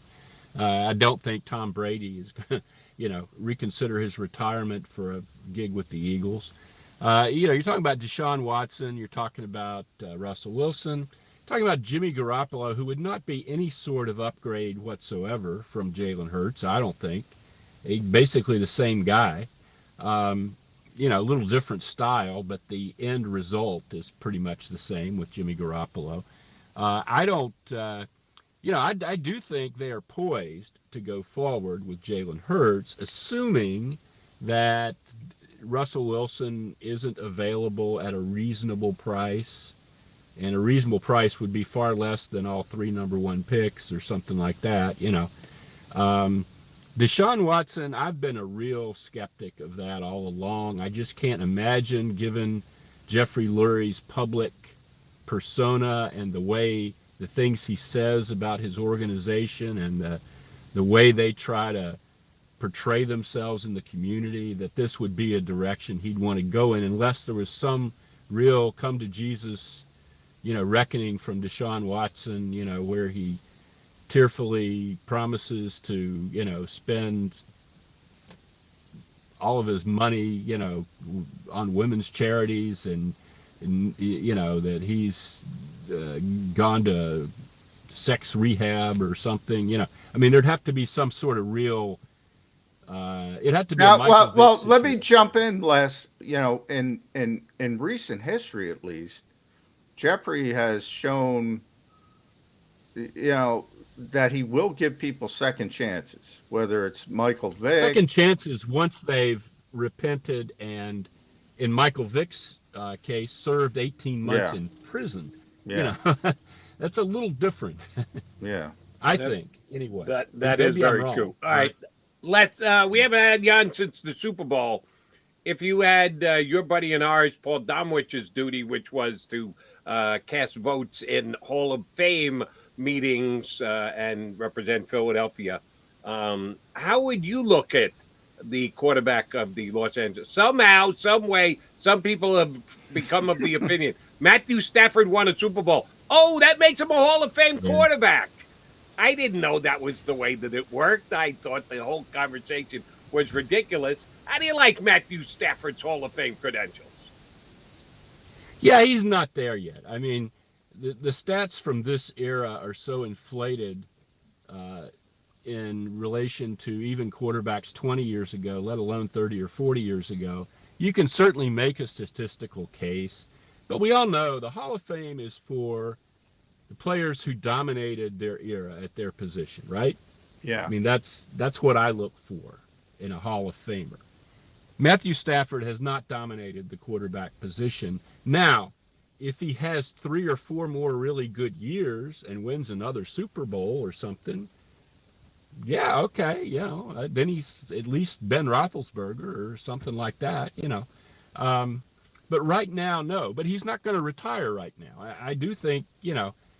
I don't think Tom Brady is going to, you know, reconsider his retirement for a gig with the Eagles. You know, you're talking about Deshaun Watson, you're talking about Russell Wilson, talking about Jimmy Garoppolo, who would not be any sort of upgrade whatsoever from Jalen Hurts, I don't think. He's basically the same guy. You know, a little different style, but the end result is pretty much the same with Jimmy Garoppolo. I don't, you know, I do think they are poised to go forward with Jalen Hurts, assuming that Russell Wilson isn't available at a reasonable price, and a reasonable price would be far less than all 3 number 1 picks or something like that, you know. Deshaun Watson, I've been a real skeptic of that all along. I just can't imagine, given Jeffrey Lurie's public persona and the things he says about his organization and the way they try to portray themselves in the community, that this would be a direction he'd want to go in, unless there was some real come to Jesus, you know, reckoning from Deshaun Watson, you know, where he tearfully promises to, you know, spend all of his money, you know, on women's charities, and you know, that he's gone to sex rehab or something, you know. I mean, there'd have to be some sort of real, it'd have to be now, well, let me jump in, Les. You know, in recent history, at least, Jeffrey has shown, you know, that he will give people second chances, whether it's Michael Vick. Second chances once they've repented, and in Michael Vick's case, served 18 months in prison. You know, that's a little different. I think, anyway. That is very true. All right, let's. We haven't had you on since the Super Bowl. If you had your buddy and ours, Paul Domwich's duty, which was to cast votes in Hall of Fame meetings and represent Philadelphia, how would you look at the quarterback of the Los Angeles? Somehow, some way, some people have become of the opinion Matthew Stafford won a Super Bowl. Oh, that makes him a Hall of Fame quarterback. I didn't know that was the way that it worked. I thought the whole conversation was ridiculous. How do you like Matthew Stafford's Hall of Fame credentials? Yeah, he's not there yet. I mean, the stats from this era are so inflated in relation to even quarterbacks 20 years ago, let alone 30 or 40 years ago. You can certainly make a statistical case, but we all know the Hall of Fame is for the players who dominated their era at their position, right? Yeah. I mean, that's what I look for in a Hall of Famer. Matthew Stafford has not dominated the quarterback position. Now, if he has 3 or 4 more really good years and wins another Super Bowl or something, yeah, okay, then he's at least Ben Roethlisberger or something like that, But right now, no. But he's not going to retire right now. I do think,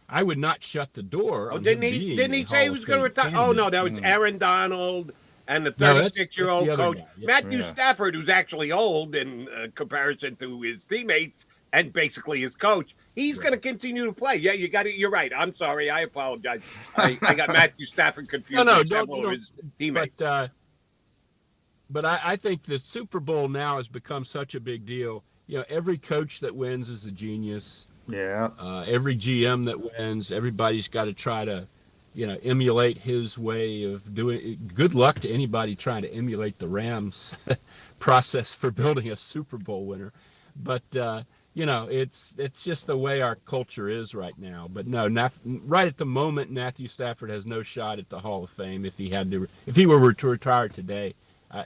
I would not shut the door. Oh, on didn't him he? being Didn't he a say Hall he of was going to Fame retire? Oh no, candidate. that was Aaron Donald and the No, that's 36-year-old the other coach guy. Yeah. Matthew Stafford, who's actually old in comparison to his teammates and basically his coach. He's going to continue to play. Yeah, you got it. You're right. I'm sorry. I apologize. I got Matthew Stafford confused with several of his teammates. But I think the Super Bowl now has become such a big deal. Every coach that wins is a genius. Yeah. Every GM that wins, everybody's got to try to, emulate his way of doing it. Good luck to anybody trying to emulate the Rams process for building a Super Bowl winner. But, it's just the way our culture is right now. But no, right at the moment, Matthew Stafford has no shot at the Hall of Fame. If he were to retire today,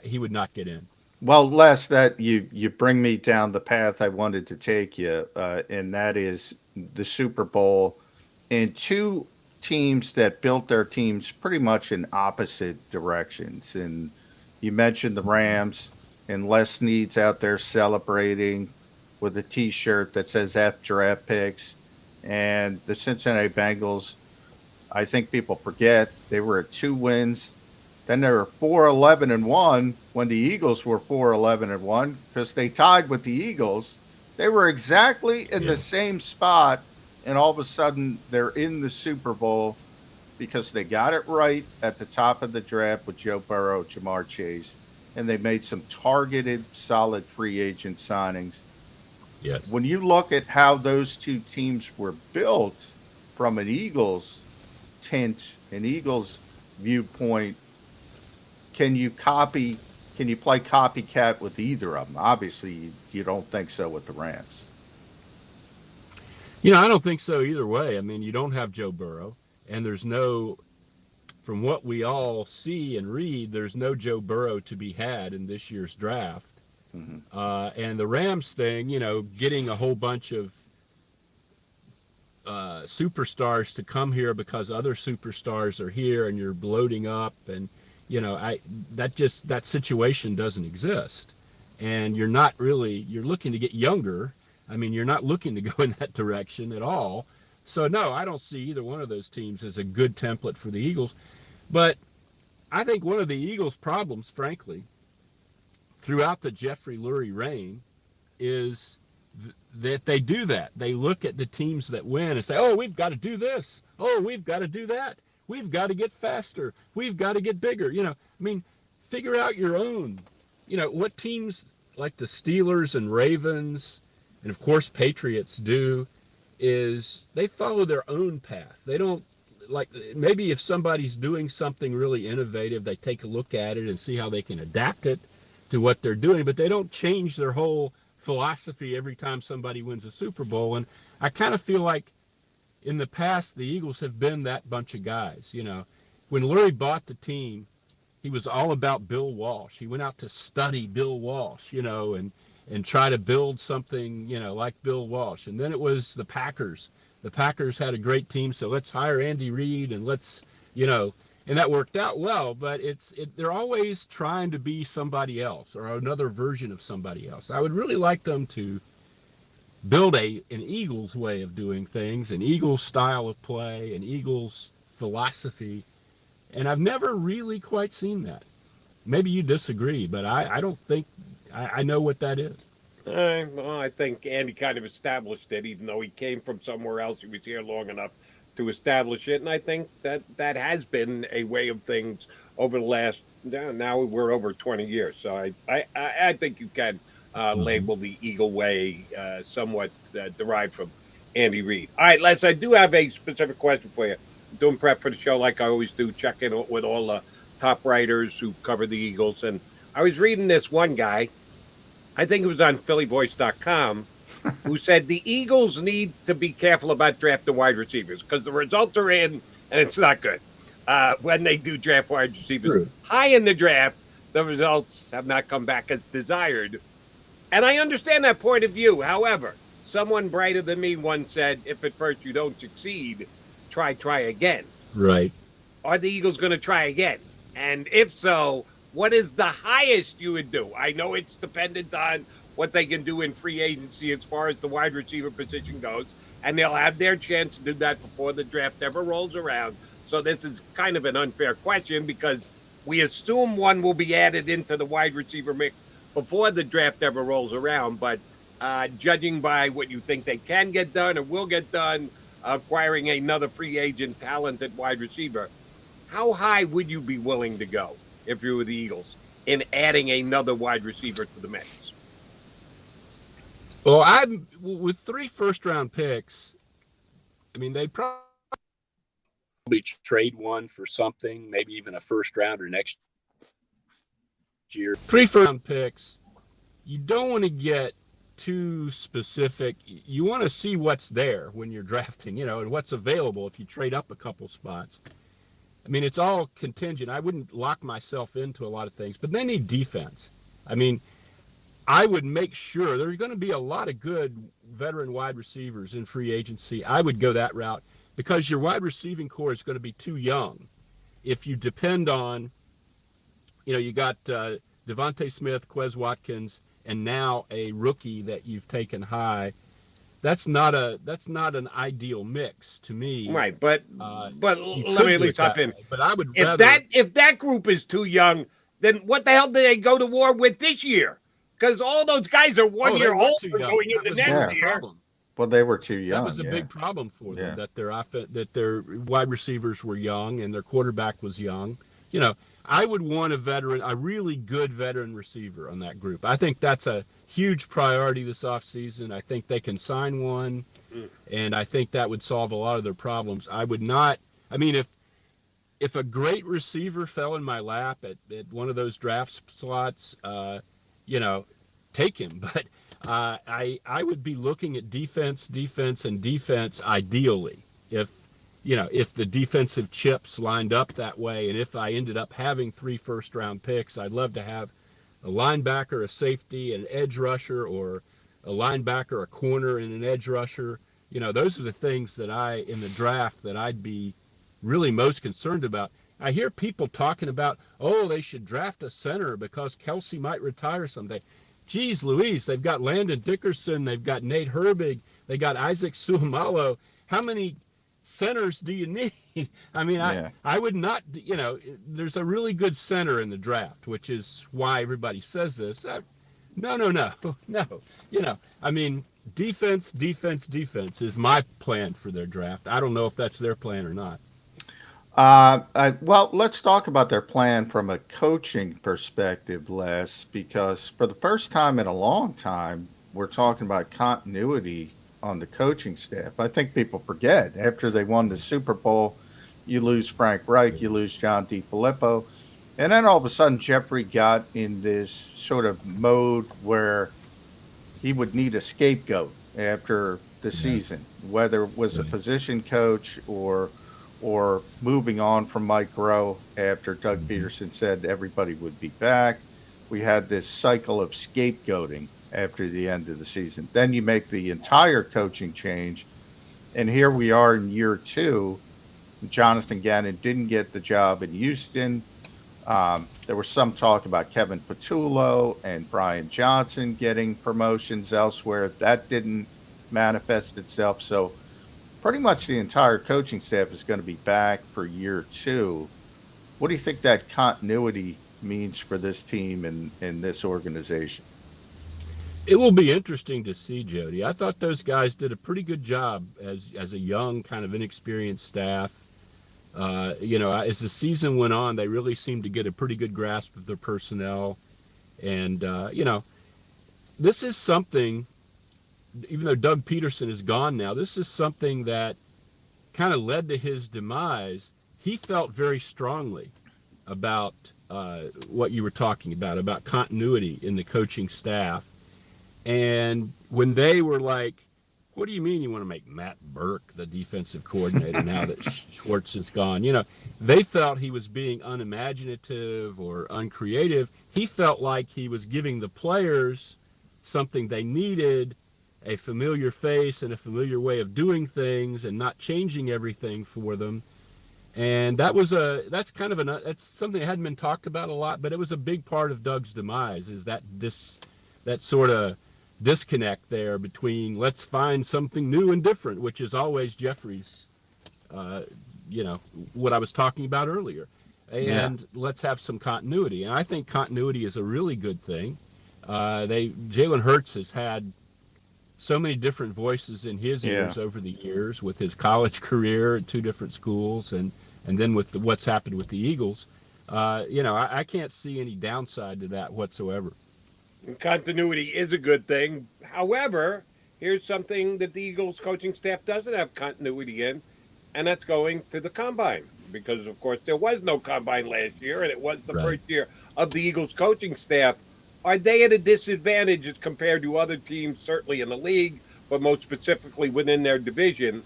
he would not get in. Well, Les, that you bring me down the path I wanted to take you, and that is the Super Bowl and two teams that built their teams pretty much in opposite directions. And you mentioned the Rams, and Les Snead's out there celebrating with a T-shirt that says F draft picks, and the Cincinnati Bengals. I think people forget they were at 2 wins. Then they were 4-11-1 when the Eagles were 4-11-1 because they tied with the Eagles. They were exactly in the same spot, and all of a sudden they're in the Super Bowl because they got it right at the top of the draft with Joe Burrow, Jamar Chase, and they made some targeted, solid free agent signings. Yes. When you look at how those two teams were built from an Eagles tint, an Eagles viewpoint, can you play copycat with either of them? Obviously, you don't think so with the Rams. I don't think so either way. I mean, you don't have Joe Burrow, and there's no, from what we all see and read, there's no Joe Burrow to be had in this year's draft. Mm-hmm. And the Rams thing, getting a whole bunch of superstars to come here because other superstars are here and you're bloating up and, that situation doesn't exist. And you're looking to get younger. I mean, you're not looking to go in that direction at all. So no, I don't see either one of those teams as a good template for the Eagles. But I think one of the Eagles' problems, frankly, throughout the Jeffrey Lurie reign is that they do that. They look at the teams that win and say, oh, we've got to do this. Oh, we've got to do that. We've got to get faster. We've got to get bigger. Figure out your own. What teams like the Steelers and Ravens, and of course Patriots do, is they follow their own path. They don't, maybe if somebody's doing something really innovative, they take a look at it and see how they can adapt it to what they're doing, but they don't change their whole philosophy every time somebody wins a Super Bowl. And I kind of feel like in the past, the Eagles have been that bunch of guys. When Lurie bought the team, he was all about Bill Walsh. He went out to study Bill Walsh, and try to build something, like Bill Walsh. And then it was the Packers. The Packers had a great team, so let's hire Andy Reid and let's, and that worked out well. But they're always trying to be somebody else or another version of somebody else. I would really like them to build an Eagles way of doing things, an Eagles style of play, an Eagles philosophy. And I've never really quite seen that. Maybe you disagree, but I don't think I know what that is. Well, I think Andy kind of established it, even though he came from somewhere else. He was here long enough to establish it. And I think that has been a way of things over the last, now we're over 20 years. So I think you can labeled the Eagle Way, somewhat derived from Andy Reid. All right, Les, I do have a specific question for you. I'm doing prep for the show like I always do, check in with all the top writers who cover the Eagles. And I was reading this one guy, I think it was on phillyvoice.com, who said the Eagles need to be careful about drafting wide receivers because the results are in and it's not good when they do draft wide receivers. True. High in the draft, the results have not come back as desired. And I understand that point of view. However, someone brighter than me once said, if at first you don't succeed, try again. Right. Are the Eagles going to try again? And if so, what is the highest you would do? I know it's dependent on what they can do in free agency as far as the wide receiver position goes, and they'll have their chance to do that before the draft ever rolls around. So this is kind of an unfair question because we assume one will be added into the wide receiver mix before the draft ever rolls around. But judging by what you think they can get done or will get done, acquiring another free agent talented wide receiver, how high would you be willing to go if you were the Eagles in adding another wide receiver to the mix? Well, I'm with 3 first-round picks. I mean, they probably trade one for something, maybe even a first rounder next year. 3 first-round picks. You don't want to get too specific. You want to see what's there when you're drafting, and what's available if you trade up a couple spots. I mean, it's all contingent. I wouldn't lock myself into a lot of things, but they need defense. I mean, I would make sure there are going to be a lot of good veteran wide receivers in free agency. I would go that route because your wide receiving core is going to be too young. If you depend on, you got Devontae Smith, Quez Watkins, and now a rookie that you've taken high. That's not an ideal mix to me. Right, but let me at least hop in. But I would if that group is too young, then what the hell did they go to war with this year? Because all those guys are 1 year old going into next year. Well, they were too young. That was a big problem for them, that their wide receivers were young and their quarterback was young. I would want a really good veteran receiver on that group. I think that's a huge priority this offseason. I think they can sign one, and I think that would solve a lot of their problems. I would not – I mean, if a great receiver fell in my lap at one of those draft slots, take him. But I would be looking at defense, and defense ideally. If the defensive chips lined up that way, and if I ended up having 3 first-round picks, I'd love to have a linebacker, a safety, an edge rusher, or a linebacker, a corner, and an edge rusher. Those are the things that in the draft that I'd be really most concerned about. I hear people talking about, they should draft a center because Kelsey might retire someday. Geez Louise, they've got Landon Dickerson, they've got Nate Herbig, they got Isaac Suamalo. How many centers do you need? I mean, I would not, there's a really good center in the draft, which is why everybody says this. No. I mean, defense is my plan for their draft. I don't know if that's their plan or not. Well, let's talk about their plan from a coaching perspective, Les, because for the first time in a long time, we're talking about continuity on the coaching staff. I think people forget after they won the Super Bowl, you lose Frank Reich, you lose John DeFilippo, and then all of a sudden Jeffrey got in this sort of mode where he would need a scapegoat after the season, whether it was a position coach or moving on from Mike Rowe after Doug Peterson said everybody would be back. We had this cycle of scapegoating after the end of the season. Then you make the entire coaching change, and here we are in year 2. Jonathan Gannon didn't get the job in Houston. There was some talk about Kevin Patullo and Brian Johnson getting promotions elsewhere. That didn't manifest itself. So pretty much the entire coaching staff is going to be back for year 2. What do you think that continuity means for this team and this organization? It will be interesting to see, Jody. I thought those guys did a pretty good job as a young, kind of inexperienced staff. As the season went on, they really seemed to get a pretty good grasp of their personnel. And, this is something, even though Doug Peterson is gone now, this is something that kind of led to his demise. He felt very strongly about what you were talking about continuity in the coaching staff. And when they were like, what do you mean you want to make Matt Burke the defensive coordinator now that Schwartz is gone? You know, they felt he was being unimaginative or uncreative. He felt like he was giving the players something they needed, a familiar face and a familiar way of doing things, and not changing everything for them. And that's something that hadn't been talked about a lot, but it was a big part of Doug's demise, is that sort of disconnect there between let's find something new and different, which is always Jeffrey's, what I was talking about earlier, and let's have some continuity. And I think continuity is a really good thing. Jalen Hurts has had so many different voices in his ears over the years, with his college career at 2 different schools, and then with what's happened with the Eagles. I can't see any downside to that whatsoever. Continuity is a good thing. However, here's something that the Eagles coaching staff doesn't have continuity in, and that's going to the combine. Because, of course, there was no combine last year, and it was the first year of the Eagles coaching staff. Are they at a disadvantage as compared to other teams, certainly in the league, but most specifically within their division,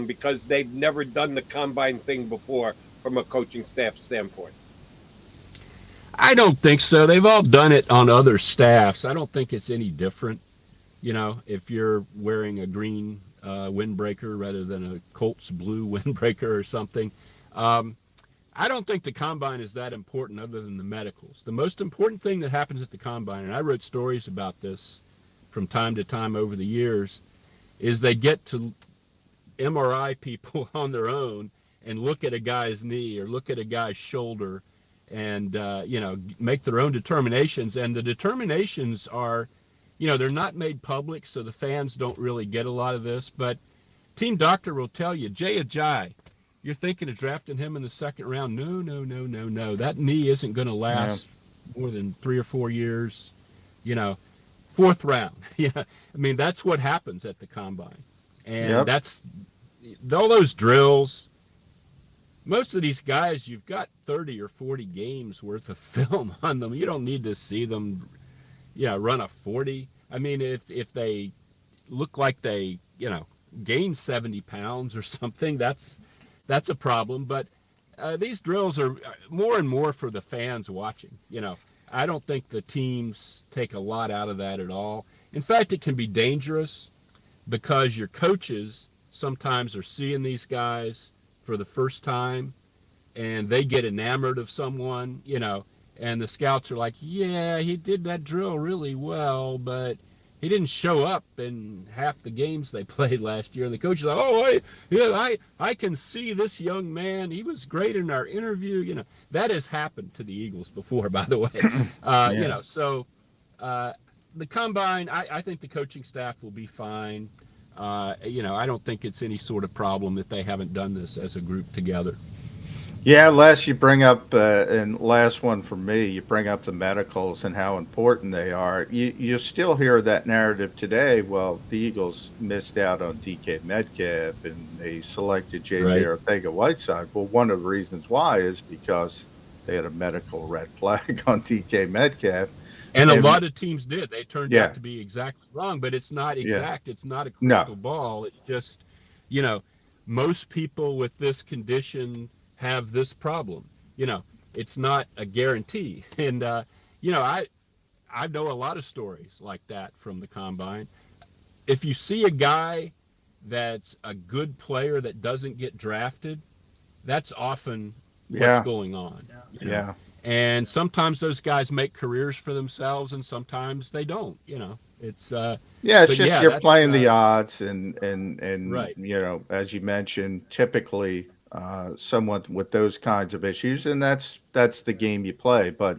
because they've never done the combine thing before from a coaching staff standpoint? I don't think so. They've all done it on other staffs. I don't think it's any different. You know, if you're wearing a green windbreaker rather than a Colts blue windbreaker or something. I don't think the combine is that important other than the medicals. The most important thing that happens at the combine, and I wrote stories about this from time to time over the years, is they get to MRI people on their own and look at a guy's knee or look at a guy's shoulder and, make their own determinations. And the determinations are, they're not made public, so the fans don't really get a lot of this. But Team Doctor will tell you, Jay Ajayi, you're thinking of drafting him in the 2nd round. No. That knee isn't going to last more than 3 or 4 years. 4th round. I mean, that's what happens at the combine. And that's all those drills. Most of these guys, you've got 30 or 40 games worth of film on them. You don't need to see them, run a 40. I mean, if they look like they, gain 70 pounds or something, that's a problem. But these drills are more and more for the fans watching. I don't think the teams take a lot out of that at all. In fact, it can be dangerous because your coaches sometimes are seeing these guys for the first time and they get enamored of someone, and the scouts are like, yeah, he did that drill really well, but he didn't show up in half the games they played last year. And the coach is like, oh, I can see this young man. He was great in our interview. That has happened to the Eagles before, by the way. So the combine, I think the coaching staff will be fine. I don't think it's any sort of problem that they haven't done this as a group together. Yeah, Les, you bring up, and last one for me, you bring up the medicals and how important they are. You still hear that narrative today. Well, the Eagles missed out on DK Metcalf and they selected JJ Arcega-Whiteside. Well, one of the reasons why is because they had a medical red flag on DK Metcalf. And a lot of teams did. They turned out to be exactly wrong, but it's not exact. It's not a crystal ball. It's just, most people with this condition have this problem. It's not a guarantee. And, I know a lot of stories like that from the combine. If you see a guy that's a good player that doesn't get drafted, that's often what's going on. And sometimes those guys make careers for themselves and sometimes they don't, it's it's just you're playing the odds and right. As you mentioned, typically someone with those kinds of issues, and that's the game you play. But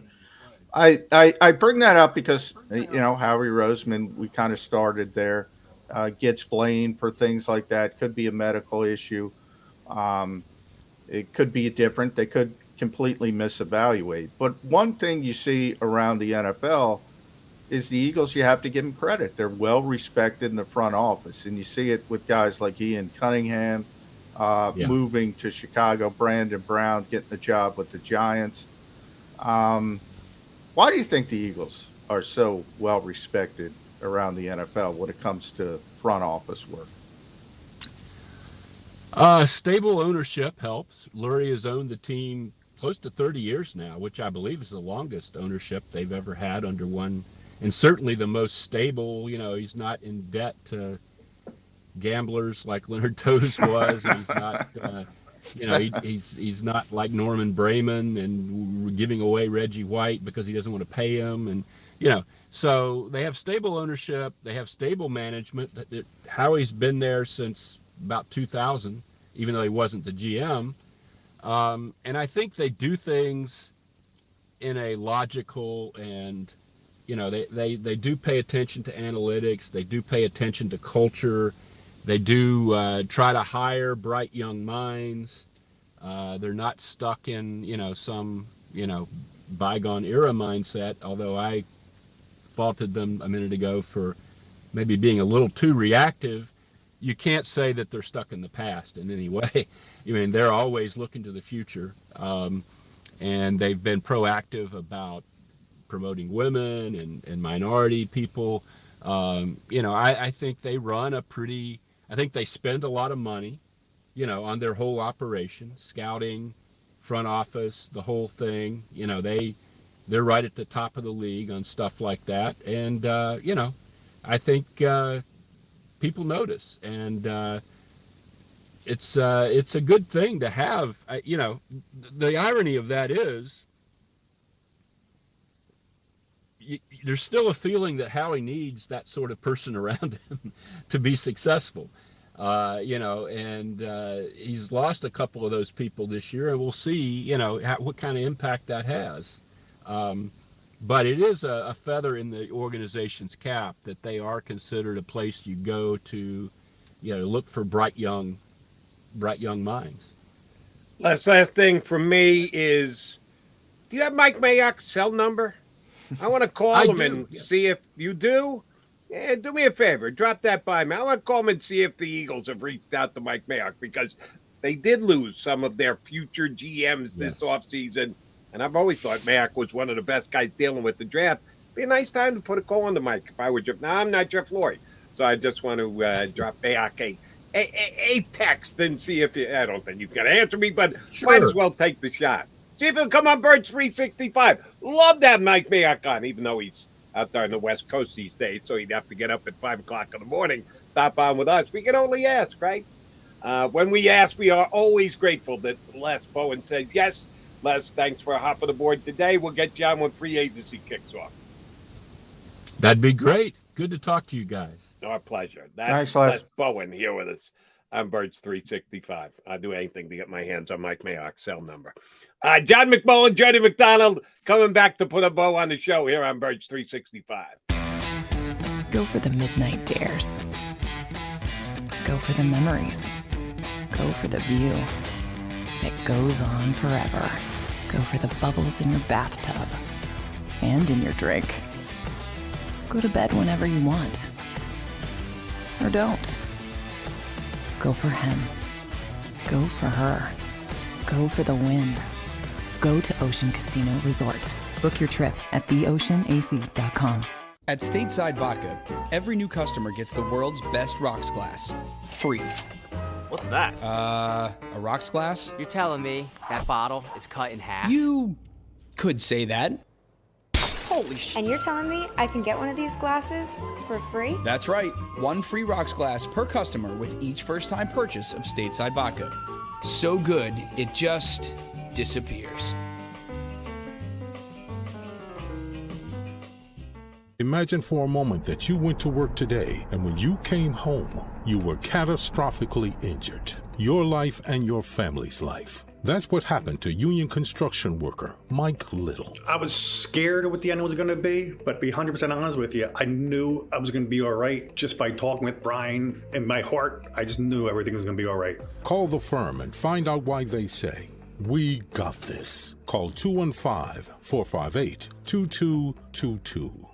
I bring that up because Howie Roseman, we kind of started there, gets blamed for things like that. Could be a medical issue. It could be different. They could completely misevaluate. But one thing you see around the NFL is the Eagles, you have to give them credit. They're well respected in the front office, and you see it with guys like Ian Cunningham moving to Chicago, Brandon Brown getting the job with the Giants. Why do you think the Eagles are so well respected around the NFL when it comes to front office work? Stable ownership helps. Lurie has owned the team close to 30 years now, which I believe is the longest ownership they've ever had under one, and certainly the most stable. You know, he's not in debt to gamblers like Leonard Toews was, and he's not, he's not like Norman Brayman and giving away Reggie White because he doesn't want to pay him, and so they have stable ownership, they have stable management. Howie's been there since about 2000, even though he wasn't the GM. And I think they do things in a logical and, they do pay attention to analytics. They do pay attention to culture. They do try to hire bright young minds. They're not stuck in, some, bygone era mindset, although I faulted them a minute ago for maybe being a little too reactive. You can't say that they're stuck in the past in any way. I mean, they're always looking to the future, and they've been proactive about promoting women and minority people. I think they run I think they spend a lot of money, on their whole operation, scouting, front office, the whole thing. They're right at the top of the league on stuff like that. And, I think people notice, and it's a good thing to have. The irony of that is there's still a feeling that Howie needs that sort of person around him to be successful, and he's lost a couple of those people this year, and we'll see, what kind of impact that has. But it is a feather in the organization's cap that they are considered a place you go to, look for bright young minds. Last thing from me is, do you have Mike Mayock's cell number? I want to call him and see if you do. Yeah, do me a favor, drop that by me. I want to call him and see if the Eagles have reached out to Mike Mayock, because they did lose some of their future GMs this offseason. And I've always thought Mayock was one of the best guys dealing with the draft. Be a nice time to put a call on the mic if I were Jeff. Now, I'm not Jeff Lurie, so I just want to drop Mayock a text and see if I don't think he's going to answer me, but might as well take the shot. See if he'll come on Birds 365. Love that Mike Mayock on, even though he's out there on the West Coast these days, so he'd have to get up at 5 o'clock in the morning, stop on with us. We can only ask, right? When we ask, we are always grateful that Les Bowen said yes. Les, thanks for hopping aboard today. We'll get you on when free agency kicks off. That'd be great. Good to talk to you guys. Our pleasure. Thanks, Les Bowen here with us on Birds 365. I'll do anything to get my hands on Mike Mayock's cell number. John McMullen, Jody McDonald, coming back to put a bow on the show here on Birds 365. Go for the midnight dares. Go for the memories. Go for the view that goes on forever. Go for the bubbles in your bathtub and in your drink. Go to bed whenever you want. Or don't. Go for him. Go for her. Go for the win. Go to Ocean Casino Resort. Book your trip at theoceanac.com. At Stateside Vodka, every new customer gets the world's best rocks glass. Free. What's that? A rocks glass? You're telling me that bottle is cut in half? You could say that. Holy shit. And you're telling me I can get one of these glasses for free? That's right. One free rocks glass per customer with each first-time purchase of Stateside Vodka. So good, it just disappears. Imagine for a moment that you went to work today, and when you came home, you were catastrophically injured. Your life and your family's life. That's what happened to union construction worker Mike Little. I was scared of what the end was going to be, but to be 100% honest with you, I knew I was going to be all right just by talking with Brian. In my heart, I just knew everything was going to be all right. Call the firm and find out why they say, "We got this." Call 215-458-2222.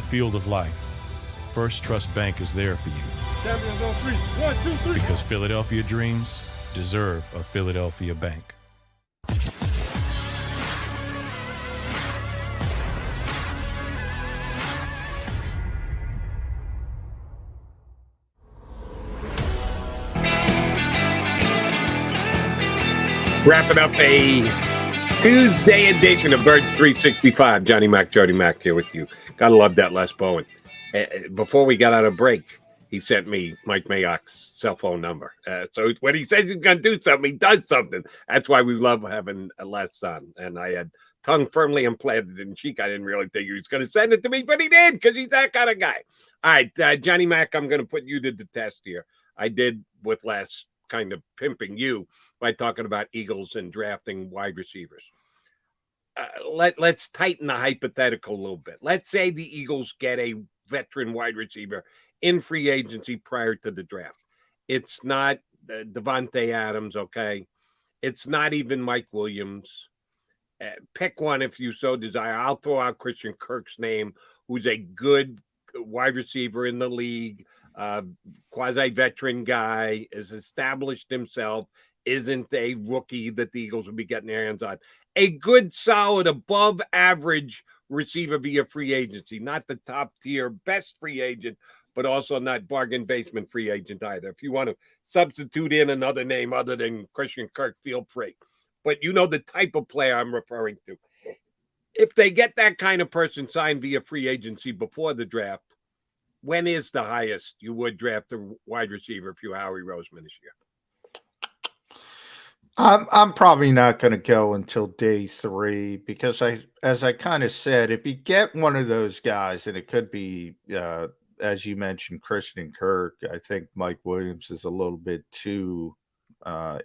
field of life, First Trust Bank is there for you. Champions on 3. 1, 2, 3. Because Philadelphia dreams deserve a Philadelphia bank. Wrapping up a Tuesday edition of Birds 365. Johnny Mac, Jody Mac here with you. Gotta love that Les Bowen. Before we got out of break, he sent me Mike Mayock's cell phone number. So when he says he's going to do something, he does something. That's why we love having a Les on. And I had tongue firmly implanted in cheek. I didn't really think he was going to send it to me, but he did because he's that kind of guy. All right, Johnny Mac, I'm going to put you to the test here. I did with Les kind of pimping you by talking about Eagles and drafting wide receivers. Let's tighten the hypothetical a little bit. Let's say the Eagles get a veteran wide receiver in free agency prior to the draft. It's not Devontae Adams, okay? It's not even Mike Williams. Pick one if you so desire. I'll throw out Christian Kirk's name, who's a good wide receiver in the league, quasi-veteran guy, has established himself, isn't a rookie that the Eagles will be getting their hands on. A good, solid, above-average receiver via free agency, not the top-tier best free agent, but also not bargain basement free agent either. If you want to substitute in another name other than Christian Kirk, feel free. But you know the type of player I'm referring to. If they get that kind of person signed via free agency before the draft, when is the highest you would draft a wide receiver if you Howie Roseman this year? I'm probably not going to go until day 3 because as I kind of said, if you get one of those guys, and it could be, as you mentioned, Christian Kirk, I think Mike Williams is a little bit too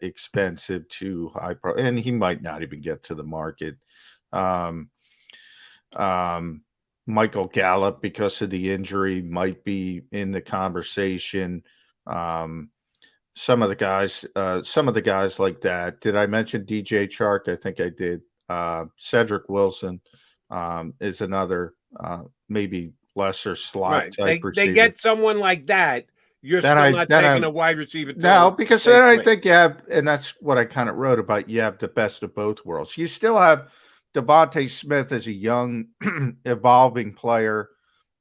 expensive, too high, and he might not even get to the market. Michael Gallup, because of the injury, might be in the conversation. Some of the guys like that. Did I mention DJ Chark? I think I did. Cedric Wilson is another maybe lesser slot type receiver. They get someone like that. You're still not taking a wide receiver. No, because then I think you have, and that's what I kind of wrote about. You have the best of both worlds. You still have Devontae Smith as a young, evolving player,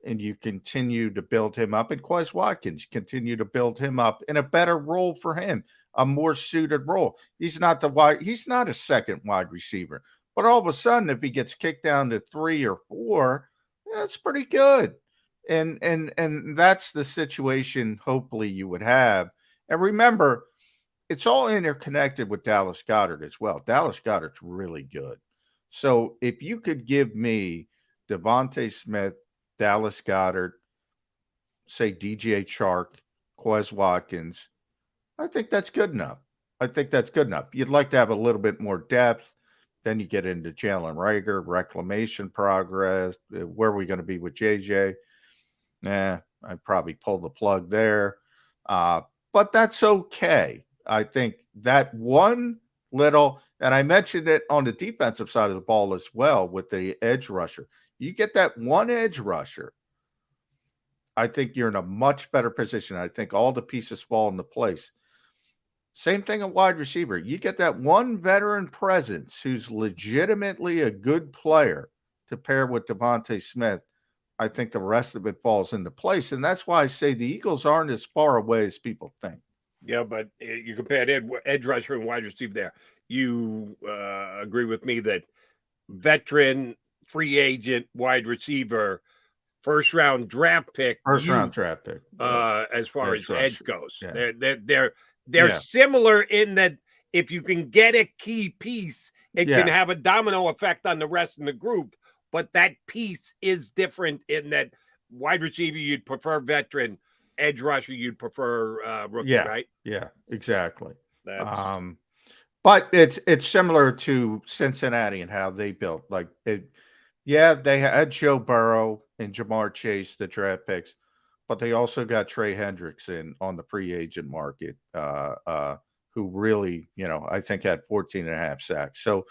and you continue to build him up. And Quez Watkins, continue to build him up in a better role for him, a more suited role. He's not a second wide receiver. But all of a sudden, if he gets kicked down to 3 or 4, that's pretty good. And that's the situation hopefully you would have. And remember, it's all interconnected with Dallas Goedert as well. Dallas Goedert's really good. So if you could give me Devontae Smith, Dallas Goedert, say DJ Chark, Quez Watkins, I think that's good enough. You'd like to have a little bit more depth. Then you get into Jalen Reagor, reclamation progress. Where are we going to be with JJ? I'd probably pull the plug there. But that's okay. I think that one little, and I mentioned it on the defensive side of the ball as well with the edge rusher. You get that one edge rusher, I think you're in a much better position. I think all the pieces fall into place. Same thing at wide receiver. You get that one veteran presence who's legitimately a good player to pair with Devontae Smith. I think the rest of it falls into place. And that's why I say the Eagles aren't as far away as people think. Yeah, but you compared edge rusher and wide receiver there. You agree with me that veteran, free agent, wide receiver, first round draft pick. As far as edge goes. Yeah. They're similar in that if you can get a key piece, it can have a domino effect on the rest of the group. But that piece is different in that wide receiver, you'd prefer veteran, edge rusher, you'd prefer rookie, right? Yeah, exactly. But it's similar to Cincinnati and how they built. They had Joe Burrow and Jamar Chase, the draft picks, but they also got Trey Hendrickson on the free agent market, who really, I think had 14.5 sacks. So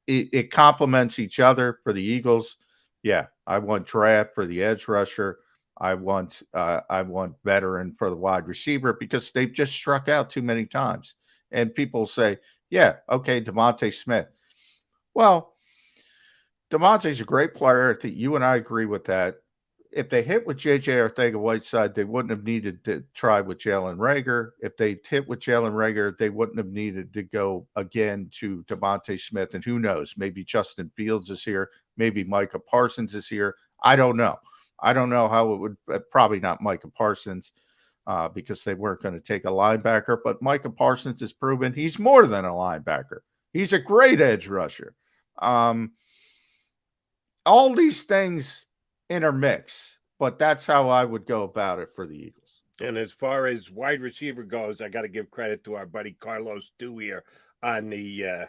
it complements each other for the Eagles. Yeah, I want draft for the edge rusher. I want veteran for the wide receiver because they've just struck out too many times. And people say, yeah, okay, Devontae Smith. Well, Devontae's a great player. I think you and I agree with that. If they hit with J.J. Arcega-Whiteside, they wouldn't have needed to try with Jalen Reagor. If they hit with Jalen Reagor, they wouldn't have needed to go again to Devontae Smith. And who knows? Maybe Justin Fields is here. Maybe Micah Parsons is here. I don't know. I don't know how it would probably not Micah Parsons because they weren't going to take a linebacker. But Micah Parsons has proven he's more than a linebacker. He's a great edge rusher. All these things intermix, but that's how I would go about it for the Eagles. And as far as wide receiver goes, I got to give credit to our buddy Carlos Dewey on the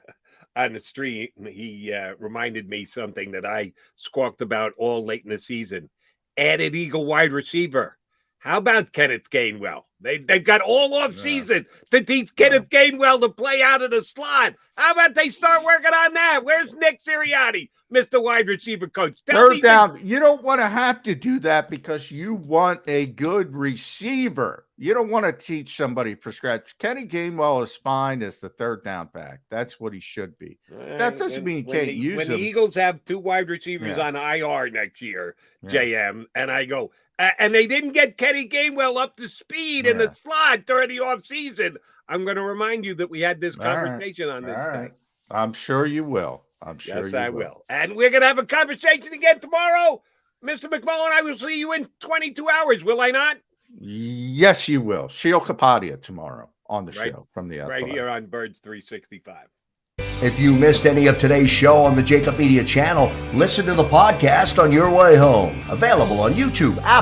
stream. He reminded me something that I squawked about all late in the season. Added Eagle wide receiver. How about Kenneth Gainwell? They've got all off season to teach Kenneth Gainwell to play out of the slot. How about they start working on that? Where's Nick Sirianni, Mr. Wide Receiver Coach? Third down. You don't want to have to do that because you want a good receiver. You don't want to teach somebody from scratch. Kenny Gainwell is fine as the third down back. That's what he should be. That doesn't mean you can't use him. When the Eagles have 2 wide receivers on IR next year, JM, and I go, and they didn't get Kenny Gainwell up to speed in the slot during the offseason. I'm going to remind you that we had this conversation on this thing. I'm sure you will. Yes, I will. And we're going to have a conversation again tomorrow. Mr. McMullen, I will see you in 22 hours, will I not? Yes, you will. Sheil Kapadia tomorrow on the show from the Right here on Birds 365. If you missed any of today's show on the JAKIB Media channel, listen to the podcast on your way home. Available on YouTube, Apple,